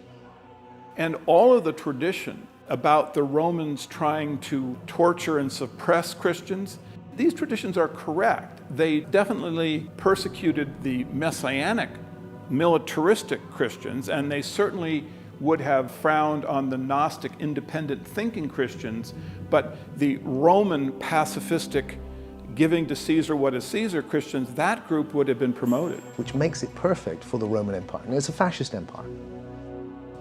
And all of the tradition about the Romans trying to torture and suppress Christians, these traditions are correct. They definitely persecuted the messianic, militaristic Christians, and they certainly would have frowned on the Gnostic, independent thinking Christians, but the Roman pacifistic giving to Caesar what is Caesar Christians, that group would have been promoted. Which makes it perfect for the Roman Empire. And it's a fascist empire.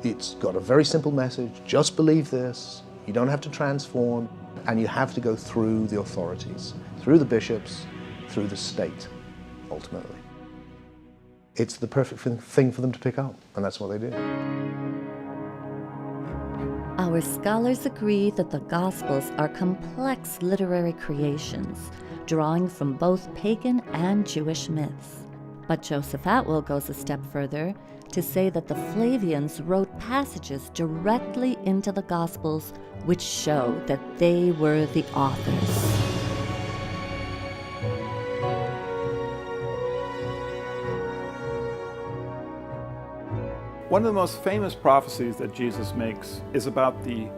It's got a very simple message: just believe this, you don't have to transform, and you have to go through the authorities, through the bishops, through the state, ultimately. It's the perfect thing for them to pick up, and that's what they did. Our scholars agree that the Gospels are complex literary creations, drawing from both pagan and Jewish myths. But Joseph Atwill goes a step further to say that the Flavians wrote passages directly into the Gospels which show that they were the authors. One of the most famous prophecies that Jesus makes is about the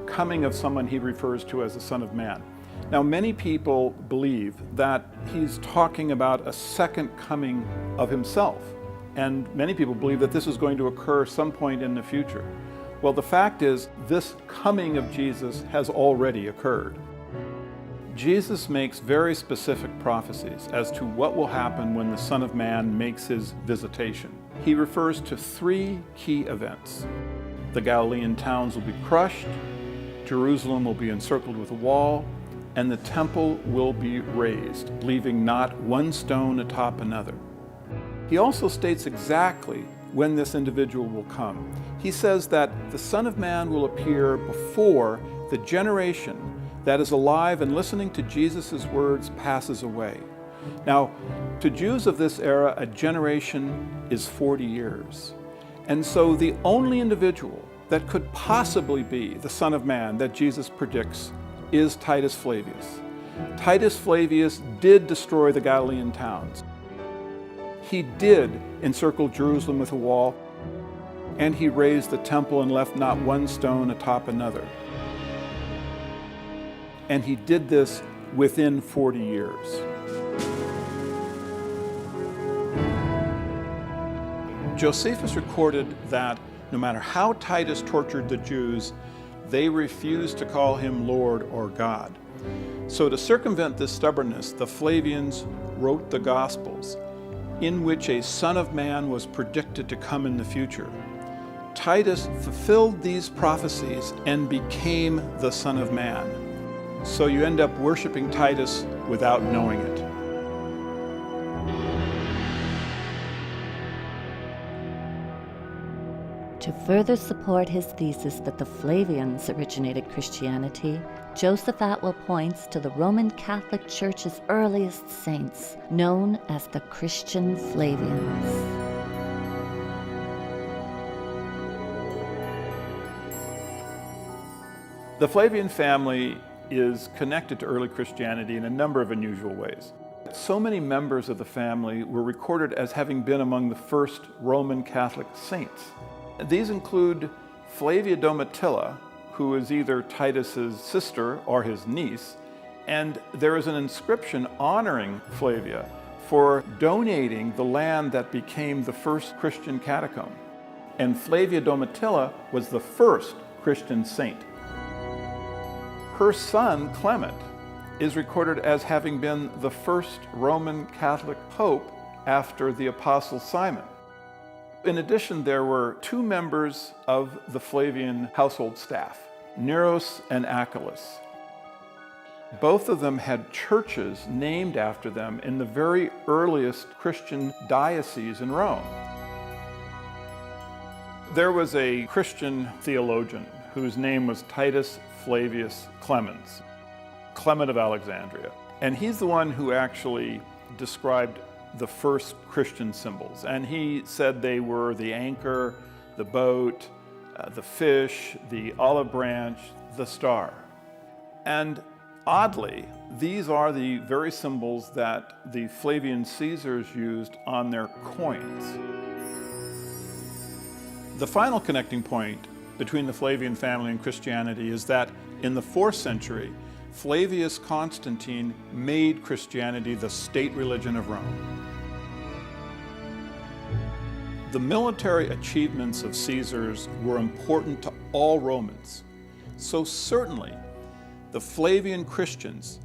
coming of someone he refers to as the Son of Man. Now, many people believe that he's talking about a second coming of himself, and many people believe that this is going to occur some point in the future. Well, the fact is, this coming of Jesus has already occurred. Jesus makes very specific prophecies as to what will happen when the Son of Man makes his visitation. He refers to three key events. The Galilean towns will be crushed, Jerusalem will be encircled with a wall, and the temple will be razed, leaving not one stone atop another. He also states exactly when this individual will come. He says that the Son of Man will appear before the generation that is alive and listening to Jesus' words passes away. Now, to Jews of this era, a generation is 40 years. And so the only individual that could possibly be the Son of Man that Jesus predicts is Titus Flavius. Titus Flavius did destroy the Galilean towns. He did encircle Jerusalem with a wall, and he razed the temple and left not one stone atop another. And he did this within 40 years. Josephus recorded that no matter how Titus tortured the Jews, they refused to call him Lord or God. So to circumvent this stubbornness, the Flavians wrote the Gospels, in which a Son of Man was predicted to come in the future. Titus fulfilled these prophecies and became the Son of Man. So you end up worshiping Titus without knowing it. To further support his thesis that the Flavians originated Christianity, Joseph Atwill points to the Roman Catholic Church's earliest saints, known as the Christian Flavians. The Flavian family is connected to early Christianity in a number of unusual ways. So many members of the family were recorded as having been among the first Roman Catholic saints. These include Flavia Domitilla, who is either Titus's sister or his niece, and there is an inscription honoring Flavia for donating the land that became the first Christian catacomb. And Flavia Domitilla was the first Christian saint. Her son, Clement, is recorded as having been the first Roman Catholic pope after the Apostle Simon. In addition, there were two members of the Flavian household staff, Neros and Achillas. Both of them had churches named after them in the very earliest Christian dioceses in Rome. There was a Christian theologian whose name was Titus Flavius Clemens, Clement of Alexandria. And he's the one who actually described the first Christian symbols. And he said they were the anchor, the boat, the fish, the olive branch, the star. And oddly, these are the very symbols that the Flavian Caesars used on their coins. The final connecting point between the Flavian family and Christianity is that in the 4th century, Flavius Constantine made Christianity the state religion of Rome. The military achievements of Caesars were important to all Romans. So certainly, the Flavian Christians,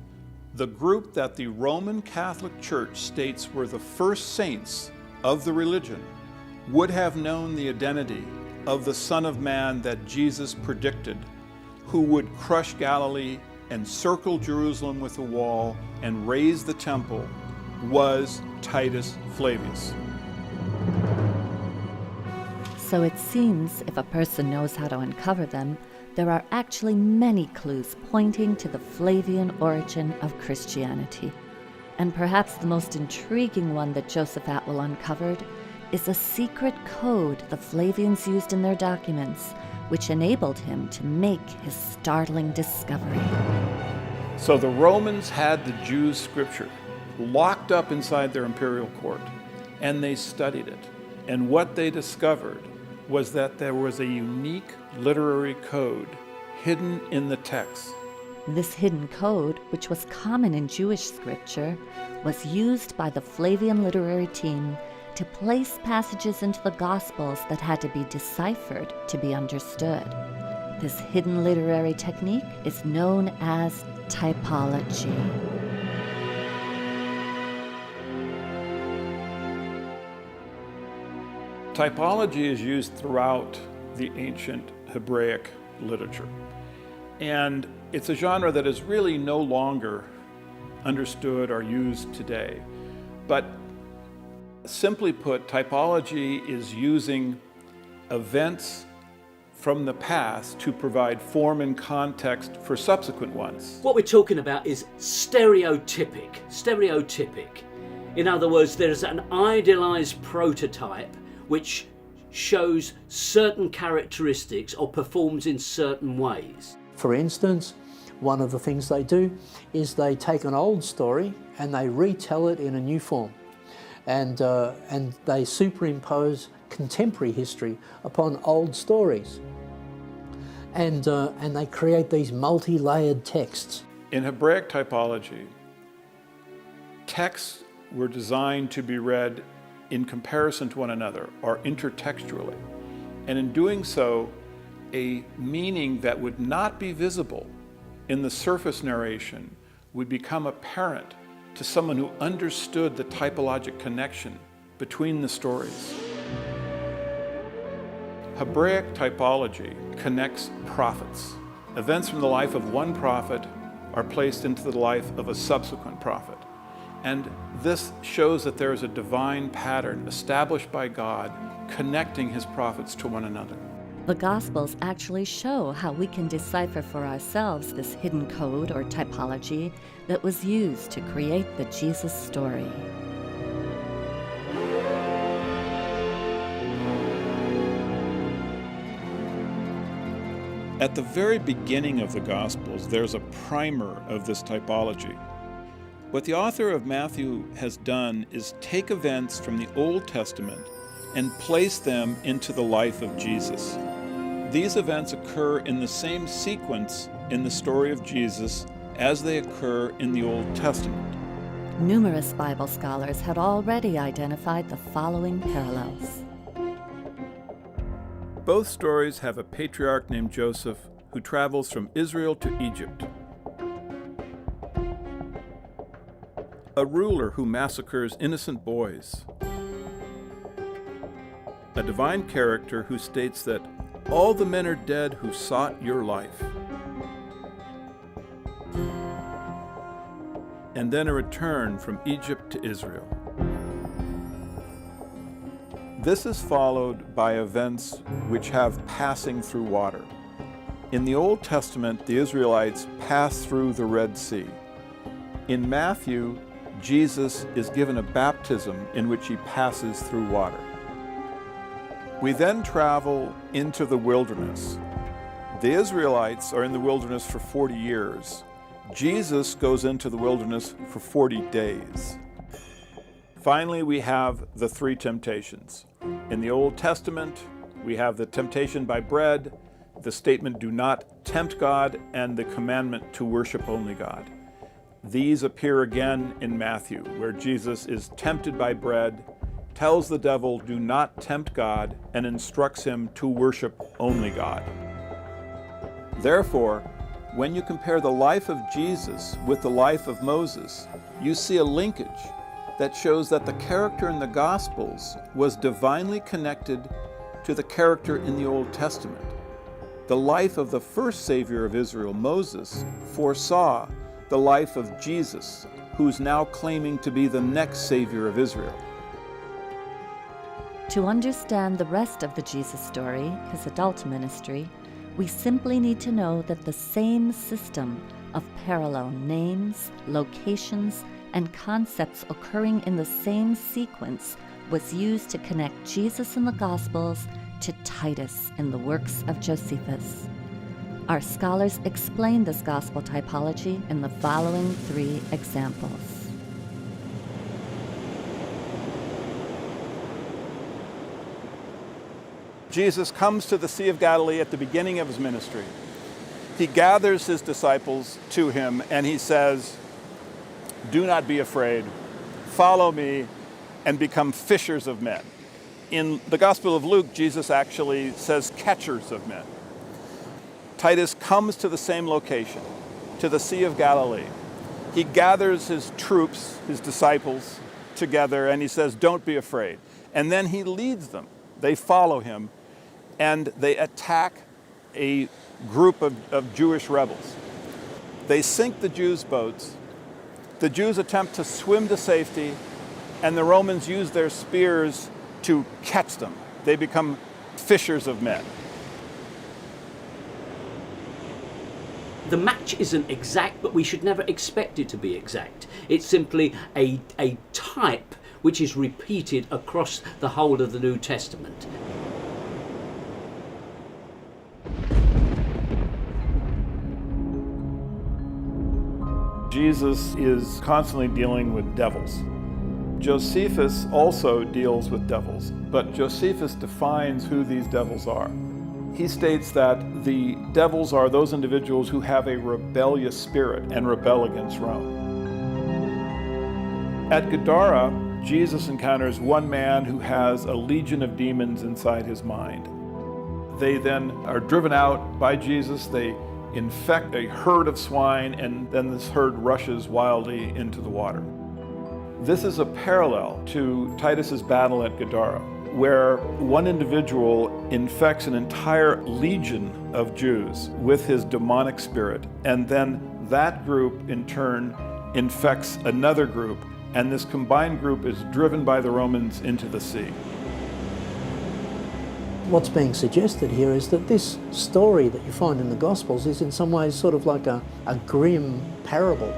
the group that the Roman Catholic Church states were the first saints of the religion, would have known the identity of the Son of Man that Jesus predicted, who would crush Galilee and circle Jerusalem with a wall and raise the temple, was Titus Flavius. So it seems if a person knows how to uncover them, there are actually many clues pointing to the Flavian origin of Christianity. And perhaps the most intriguing one that Joseph Atwill uncovered is a secret code the Flavians used in their documents, which enabled him to make his startling discovery. So the Romans had the Jews' scripture locked up inside their imperial court, and they studied it. And what they discovered was that there was a unique literary code hidden in the text. This hidden code, which was common in Jewish scripture, was used by the Flavian literary team to place passages into the Gospels that had to be deciphered to be understood. This hidden literary technique is known as typology. Typology is used throughout the ancient Hebraic literature. And it's a genre that is really no longer understood or used today. But simply put, typology is using events from the past to provide form and context for subsequent ones. What we're talking about is stereotypic. In other words, there's an idealized prototype which shows certain characteristics or performs in certain ways. For instance, one of the things they do is they take an old story and they retell it in a new form. And they superimpose contemporary history upon old stories. And they create these multi-layered texts. In Hebraic typology, texts were designed to be read in comparison to one another, or intertextually. And in doing so, a meaning that would not be visible in the surface narration would become apparent to someone who understood the typologic connection between the stories. Hebraic typology connects prophets. Events from the life of one prophet are placed into the life of a subsequent prophet. And this shows that there is a divine pattern established by God connecting his prophets to one another. The Gospels actually show how we can decipher for ourselves this hidden code or typology that was used to create the Jesus story. At the very beginning of the Gospels, there's a primer of this typology. What the author of Matthew has done is take events from the Old Testament and place them into the life of Jesus. These events occur in the same sequence in the story of Jesus as they occur in the Old Testament. Numerous Bible scholars had already identified the following parallels. Both stories have a patriarch named Joseph who travels from Israel to Egypt, a ruler who massacres innocent boys, a divine character who states that all the men are dead who sought your life, and then a return from Egypt to Israel. This is followed by events which have passing through water. In the Old Testament, the Israelites pass through the Red Sea. In Matthew, Jesus is given a baptism in which he passes through water. We then travel into the wilderness. The Israelites are in the wilderness for 40 years. Jesus goes into the wilderness for 40 days. Finally, we have the three temptations. In the Old Testament, we have the temptation by bread, the statement, "Do not tempt God," and the commandment to worship only God. These appear again in Matthew, where Jesus is tempted by bread, tells the devil, "Do not tempt God," and instructs him to worship only God. Therefore, when you compare the life of Jesus with the life of Moses, you see a linkage that shows that the character in the Gospels was divinely connected to the character in the Old Testament. The life of the first Savior of Israel, Moses, foresaw the life of Jesus, who's now claiming to be the next Savior of Israel. To understand the rest of the Jesus story, his adult ministry, we simply need to know that the same system of parallel names, locations, and concepts occurring in the same sequence was used to connect Jesus in the Gospels to Titus in the works of Josephus. Our scholars explain this gospel typology in the following 3 examples. Jesus comes to the Sea of Galilee at the beginning of his ministry. He gathers his disciples to him and he says, "Do not be afraid. Follow me and become fishers of men." In the Gospel of Luke, Jesus actually says catchers of men. Titus comes to the same location, to the Sea of Galilee. He gathers his troops, his disciples, together and he says, "Don't be afraid." And then he leads them. They follow him and they attack a group of Jewish rebels. They sink the Jews' boats. The Jews attempt to swim to safety, and the Romans use their spears to catch them. They become fishers of men. The match isn't exact, but we should never expect it to be exact. It's simply a type which is repeated across the whole of the New Testament. Jesus is constantly dealing with devils. Josephus also deals with devils, but Josephus defines who these devils are. He states that the devils are those individuals who have a rebellious spirit and rebel against Rome. At Gadara, Jesus encounters one man who has a legion of demons inside his mind. They then are driven out by Jesus. They infect a herd of swine, and then this herd rushes wildly into the water. This is a parallel to Titus's battle at Gadara, where one individual infects an entire legion of Jews with his demonic spirit, and then that group in turn infects another group, and this combined group is driven by the Romans into the sea. What's being suggested here is that this story that you find in the Gospels is in some ways sort of like a grim parable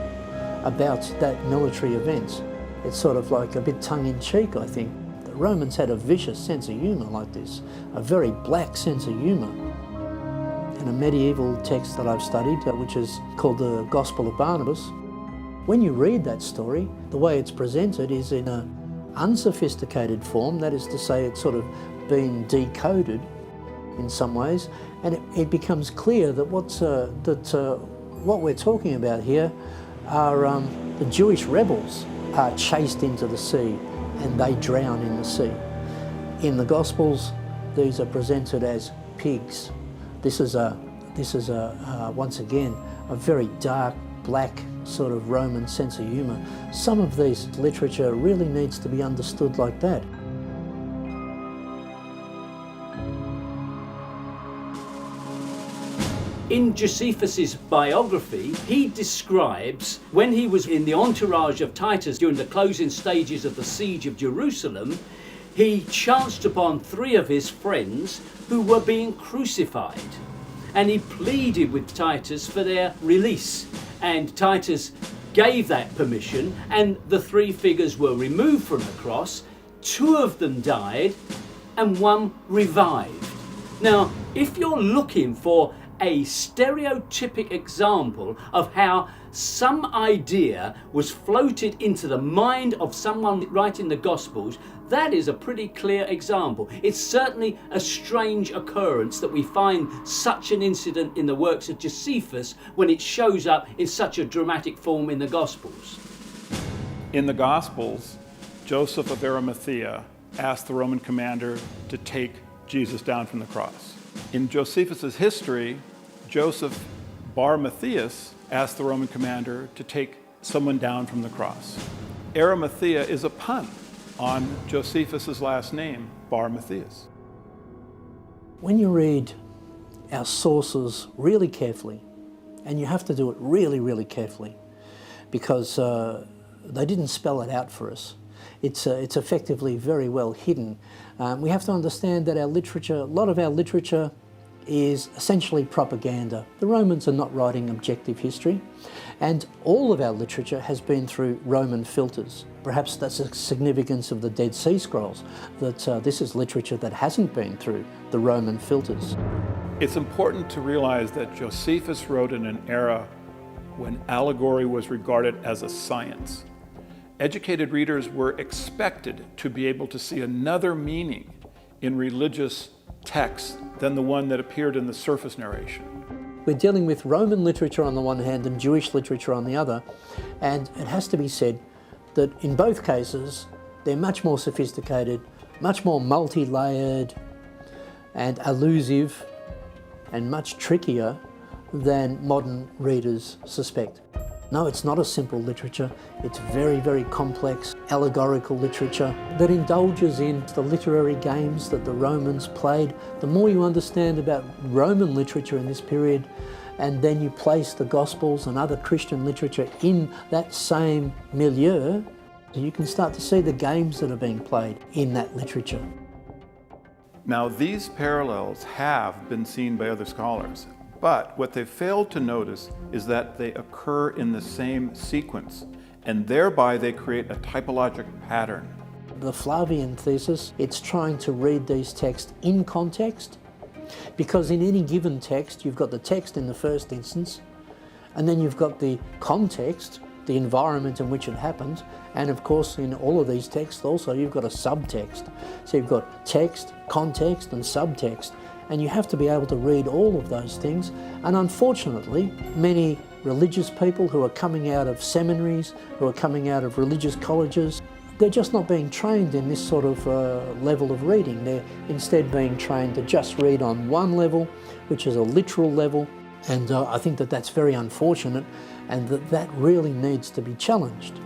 about that military event. It's sort of like a bit tongue-in-cheek, I think. The Romans had a vicious sense of humour like this, a very black sense of humour. In a medieval text that I've studied, which is called the Gospel of Barnabas, when you read that story, the way it's presented is in an unsophisticated form, that is to say it's sort of been decoded in some ways, and it becomes clear that what we're talking about here are the Jewish rebels are chased into the sea and they drown in the sea. In the Gospels, these are presented as pigs. This is once again a very dark, black sort of Roman sense of humour. Some of this literature really needs to be understood like that. In Josephus's biography, he describes when he was in the entourage of Titus during the closing stages of the siege of Jerusalem, he chanced upon 3 of his friends who were being crucified. And he pleaded with Titus for their release. And Titus gave that permission, and the 3 figures were removed from the cross. 2 of them died, and 1 revived. Now, if you're looking for a stereotypic example of how some idea was floated into the mind of someone writing the Gospels, that is a pretty clear example. It's certainly a strange occurrence that we find such an incident in the works of Josephus when it shows up in such a dramatic form in the Gospels. In the Gospels, Joseph of Arimathea asked the Roman commander to take Jesus down from the cross. In Josephus's history, Joseph Bar Matthias asked the Roman commander to take someone down from the cross. Arimathea is a pun on Josephus' last name, Bar Matthias. When you read our sources really carefully, and you have to do it really, really carefully, because they didn't spell it out for us. It's effectively very well hidden. We have to understand that our literature, a lot of our literature is essentially propaganda. The Romans are not writing objective history, and all of our literature has been through Roman filters. Perhaps that's the significance of the Dead Sea Scrolls, that this is literature that hasn't been through the Roman filters. It's important to realize that Josephus wrote in an era when allegory was regarded as a science. Educated readers were expected to be able to see another meaning in religious texts than the one that appeared in the surface narration. We're dealing with Roman literature on the one hand and Jewish literature on the other, and it has to be said that in both cases they're much more sophisticated, much more multi-layered and allusive and much trickier than modern readers suspect. No, it's not a simple literature. It's very, very complex, allegorical literature that indulges in the literary games that the Romans played. The more you understand about Roman literature in this period, and then you place the Gospels and other Christian literature in that same milieu, you can start to see the games that are being played in that literature. Now, these parallels have been seen by other scholars, but what they failed to notice is that they occur in the same sequence, and thereby they create a typologic pattern. The Flavian thesis, it's trying to read these texts in context, because in any given text, you've got the text in the first instance, and then you've got the context, the environment in which it happened, and of course in all of these texts also you've got a subtext. So you've got text, context and subtext, and you have to be able to read all of those things. And unfortunately, many religious people who are coming out of seminaries, who are coming out of religious colleges, they're just not being trained in this sort of level of reading. They're instead being trained to just read on one level, which is a literal level, and I think that that's very unfortunate, and that really needs to be challenged.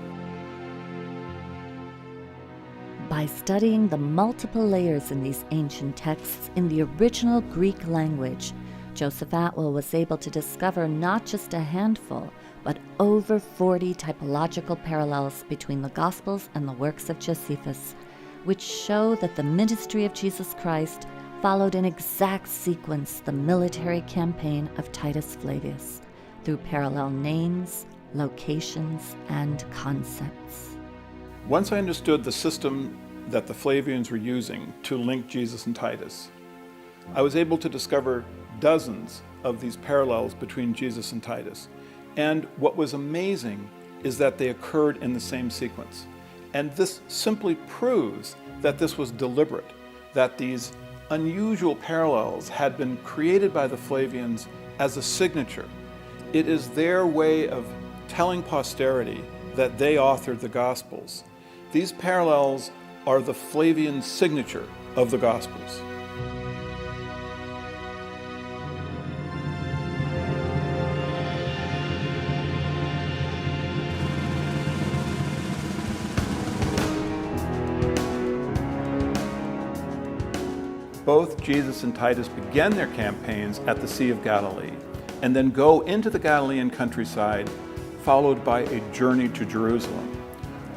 By studying the multiple layers in these ancient texts in the original Greek language, Joseph Atwill was able to discover not just a handful, but over 40 typological parallels between the Gospels and the works of Josephus, which show that the ministry of Jesus Christ followed in exact sequence the military campaign of Titus Flavius, through parallel names, locations, and concepts. Once I understood the system that the Flavians were using to link Jesus and Titus, I was able to discover dozens of these parallels between Jesus and Titus. And what was amazing is that they occurred in the same sequence. And this simply proves that this was deliberate, that these unusual parallels had been created by the Flavians as a signature. It is their way of telling posterity that they authored the Gospels. These parallels are the Flavian signature of the Gospels. Both Jesus and Titus began their campaigns at the Sea of Galilee and then go into the Galilean countryside, followed by a journey to Jerusalem.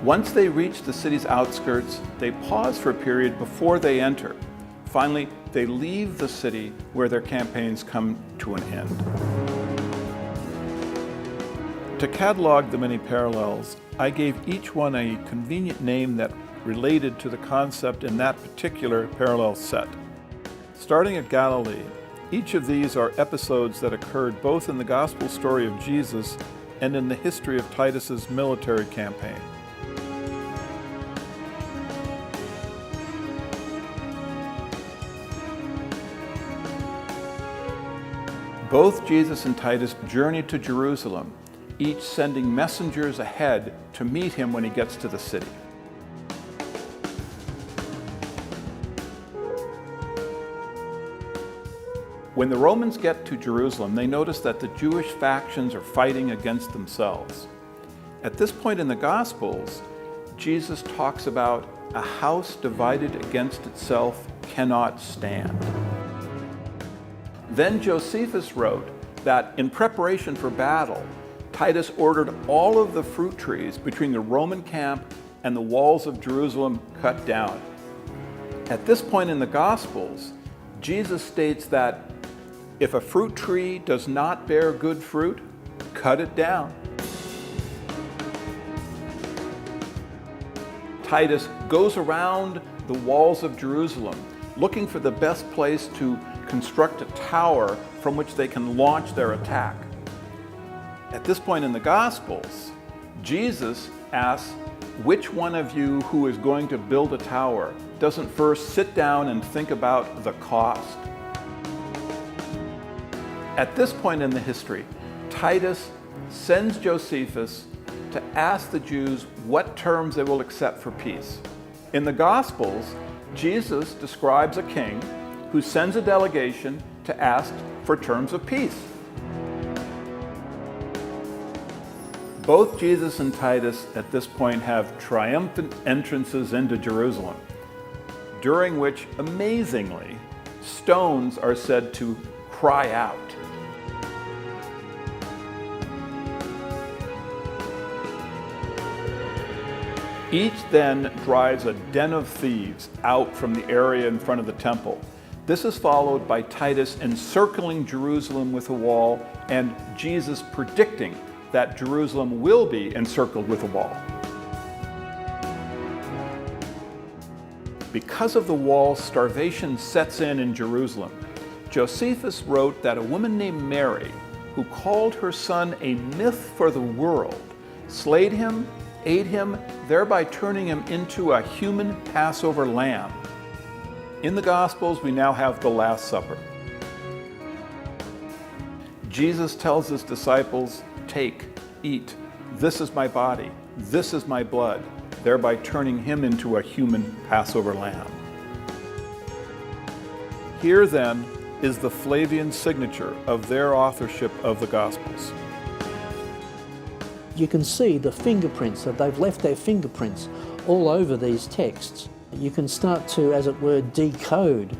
Once they reach the city's outskirts, they pause for a period before they enter. Finally, they leave the city where their campaigns come to an end. To catalog the many parallels, I gave each one a convenient name that related to the concept in that particular parallel set. Starting at Galilee, each of these are episodes that occurred both in the gospel story of Jesus and in the history of Titus's military campaign. Both Jesus and Titus journeyed to Jerusalem, each sending messengers ahead to meet him when he gets to the city. When the Romans get to Jerusalem, they notice that the Jewish factions are fighting against themselves. At this point in the Gospels, Jesus talks about a house divided against itself cannot stand. Then Josephus wrote that in preparation for battle, Titus ordered all of the fruit trees between the Roman camp and the walls of Jerusalem cut down. At this point in the Gospels, Jesus states that if a fruit tree does not bear good fruit, cut it down. Titus goes around the walls of Jerusalem looking for the best place to construct a tower from which they can launch their attack. At this point in the Gospels, Jesus asks, which one of you who is going to build a tower doesn't first sit down and think about the cost? At this point in the history, Titus sends Josephus to ask the Jews what terms they will accept for peace. In the Gospels, Jesus describes a king who sends a delegation to ask for terms of peace. Both Jesus and Titus at this point have triumphant entrances into Jerusalem, during which, amazingly, stones are said to cry out. Each then drives a den of thieves out from the area in front of the temple. This is followed by Titus encircling Jerusalem with a wall and Jesus predicting that Jerusalem will be encircled with a wall. Because of the wall, starvation sets in Jerusalem. Josephus wrote that a woman named Mary, who called her son a myth for the world, slayed him, ate him, thereby turning him into a human Passover lamb. In the Gospels, we now have the Last Supper. Jesus tells his disciples, "Take, eat, this is my body, this is my blood," thereby turning him into a human Passover lamb. Here then is the Flavian signature of their authorship of the Gospels. You can see the fingerprints, that they've left their fingerprints all over these texts. You can start to, as it were, decode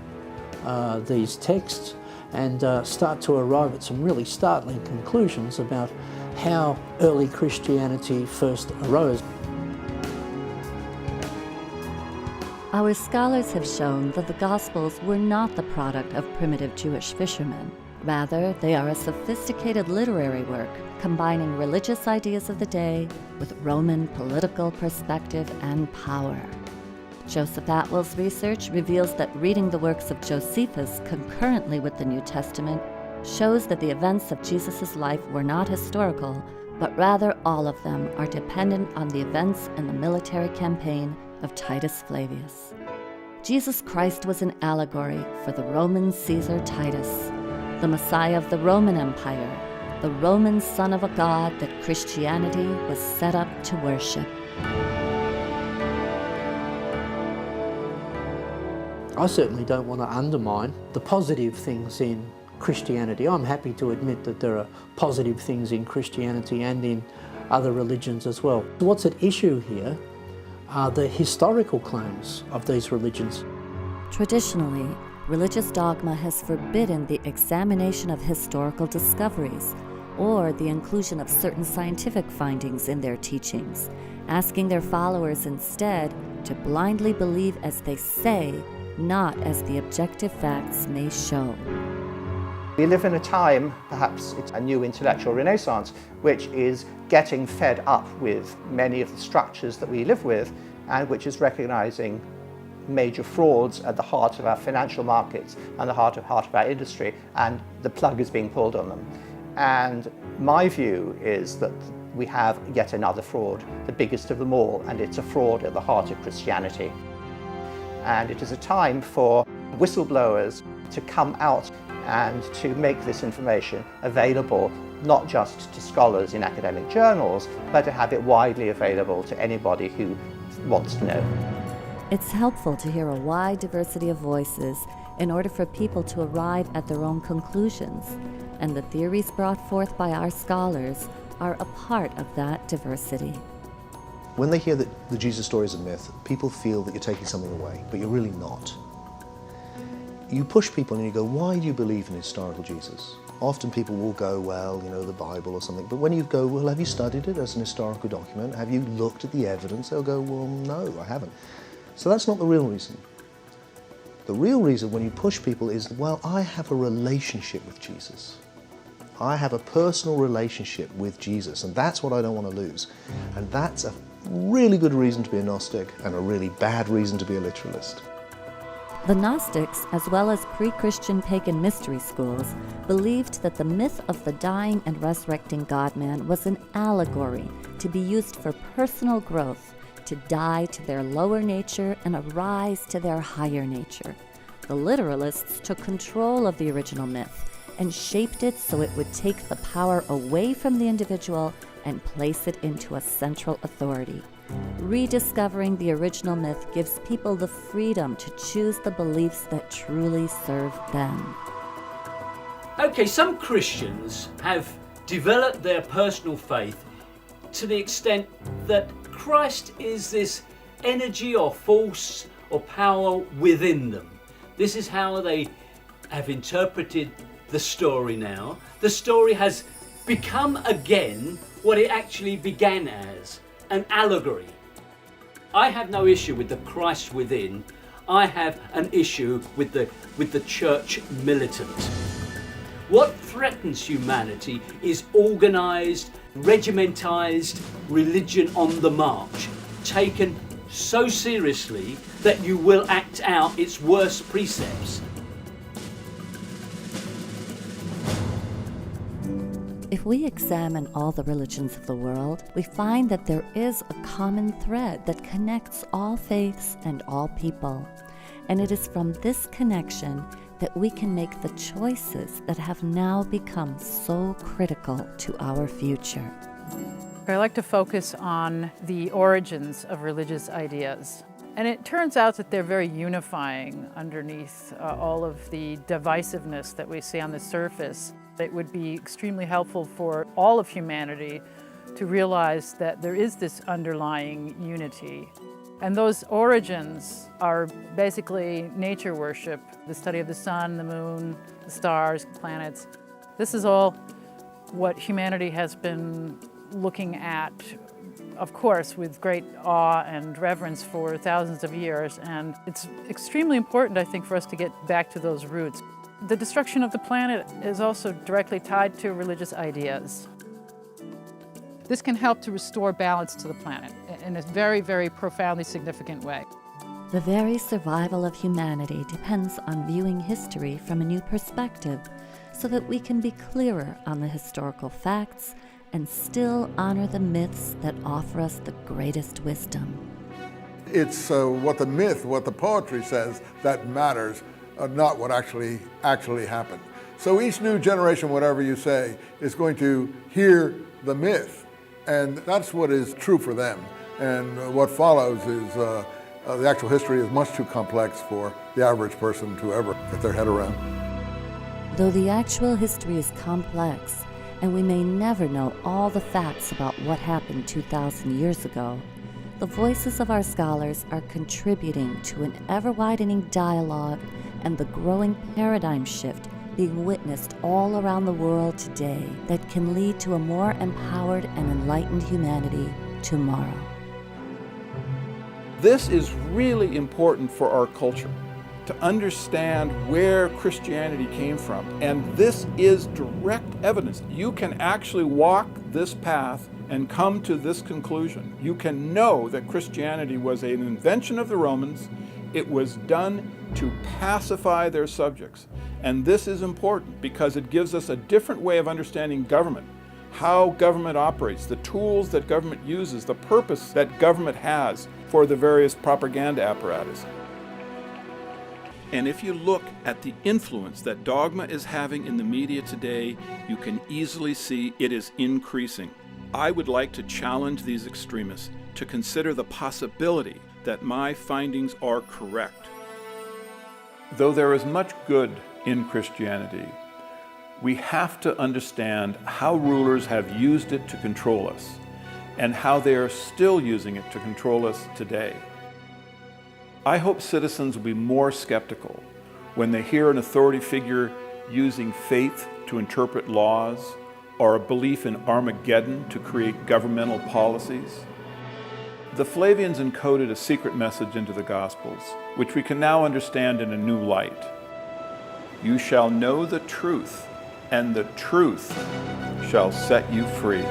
these texts and start to arrive at some really startling conclusions about how early Christianity first arose. Our scholars have shown that the Gospels were not the product of primitive Jewish fishermen. Rather, they are a sophisticated literary work combining religious ideas of the day with Roman political perspective and power. Joseph Atwill's research reveals that reading the works of Josephus concurrently with the New Testament shows that the events of Jesus' life were not historical, but rather all of them are dependent on the events in the military campaign of Titus Flavius. Jesus Christ was an allegory for the Roman Caesar Titus, the Messiah of the Roman Empire, the Roman son of a god that Christianity was set up to worship. I certainly don't want to undermine the positive things in Christianity. I'm happy to admit that there are positive things in Christianity and in other religions as well. What's at issue here are the historical claims of these religions. Traditionally, religious dogma has forbidden the examination of historical discoveries or the inclusion of certain scientific findings in their teachings, asking their followers instead to blindly believe as they say, not as the objective facts may show. We live in a time, perhaps it's a new intellectual renaissance, which is getting fed up with many of the structures that we live with and which is recognizing major frauds at the heart of our financial markets and the heart of our industry, and the plug is being pulled on them. And my view is that we have yet another fraud, the biggest of them all, and it's a fraud at the heart of Christianity. And it is a time for whistleblowers to come out and to make this information available not just to scholars in academic journals, but to have it widely available to anybody who wants to know. It's helpful to hear a wide diversity of voices in order for people to arrive at their own conclusions, and the theories brought forth by our scholars are a part of that diversity. When they hear that the Jesus story is a myth, people feel that you're taking something away, but you're really not. You push people and you go, why do you believe in historical Jesus? Often people will go, well, you know, the Bible or something, but when you go, well, have you studied it as an historical document? Have you looked at the evidence? They'll go, well, no, I haven't. So that's not the real reason. The real reason when you push people is, well, I have a relationship with Jesus. I have a personal relationship with Jesus, and that's what I don't want to lose. And that's a really good reason to be a Gnostic and a really bad reason to be a literalist. The Gnostics, as well as pre-Christian pagan mystery schools, believed that the myth of the dying and resurrecting God-man was an allegory to be used for personal growth, to die to their lower nature and arise to their higher nature. The literalists took control of the original myth and shaped it so it would take the power away from the individual and place it into a central authority. Rediscovering the original myth gives people the freedom to choose the beliefs that truly serve them. Okay, some Christians have developed their personal faith to the extent that Christ is this energy or force or power within them. This is how they have interpreted the story now. The story has become again what it actually began as, an allegory. I have no issue with the Christ within. I have an issue with the church militant. What threatens humanity is organised, regimentised religion on the march, taken so seriously that you will act out its worst precepts. If we examine all the religions of the world, we find that there is a common thread that connects all faiths and all people. And it is from this connection that we can make the choices that have now become so critical to our future. I like to focus on the origins of religious ideas. And it turns out that they're very unifying underneath all of the divisiveness that we see on the surface. It would be extremely helpful for all of humanity to realize that there is this underlying unity. And those origins are basically nature worship, the study of the sun, the moon, the stars, planets. This is all what humanity has been looking at, of course, with great awe and reverence for thousands of years. And it's extremely important, I think, for us to get back to those roots. The destruction of the planet is also directly tied to religious ideas. This can help to restore balance to the planet in a very, very profoundly significant way. The very survival of humanity depends on viewing history from a new perspective so that we can be clearer on the historical facts and still honor the myths that offer us the greatest wisdom. It's what the myth, what the poetry says that matters, not what actually happened. So each new generation, whatever you say, is going to hear the myth, and that's what is true for them. And what follows is the actual history is much too complex for the average person to ever get their head around. Though the actual history is complex, and we may never know all the facts about what happened 2,000 years ago, the voices of our scholars are contributing to an ever-widening dialogue and the growing paradigm shift being witnessed all around the world today that can lead to a more empowered and enlightened humanity tomorrow. This is really important for our culture, to understand where Christianity came from. And this is direct evidence. You can actually walk this path and come to this conclusion. You can know that Christianity was an invention of the Romans. It was done to pacify their subjects. And this is important because it gives us a different way of understanding government, how government operates, the tools that government uses, the purpose that government has for the various propaganda apparatus. And if you look at the influence that dogma is having in the media today, you can easily see it is increasing. I would like to challenge these extremists to consider the possibility that my findings are correct. Though there is much good in Christianity, we have to understand how rulers have used it to control us and how they are still using it to control us today. I hope citizens will be more skeptical when they hear an authority figure using faith to interpret laws or a belief in Armageddon to create governmental policies. The Flavians encoded a secret message into the Gospels, which we can now understand in a new light. You shall know the truth, and the truth shall set you free.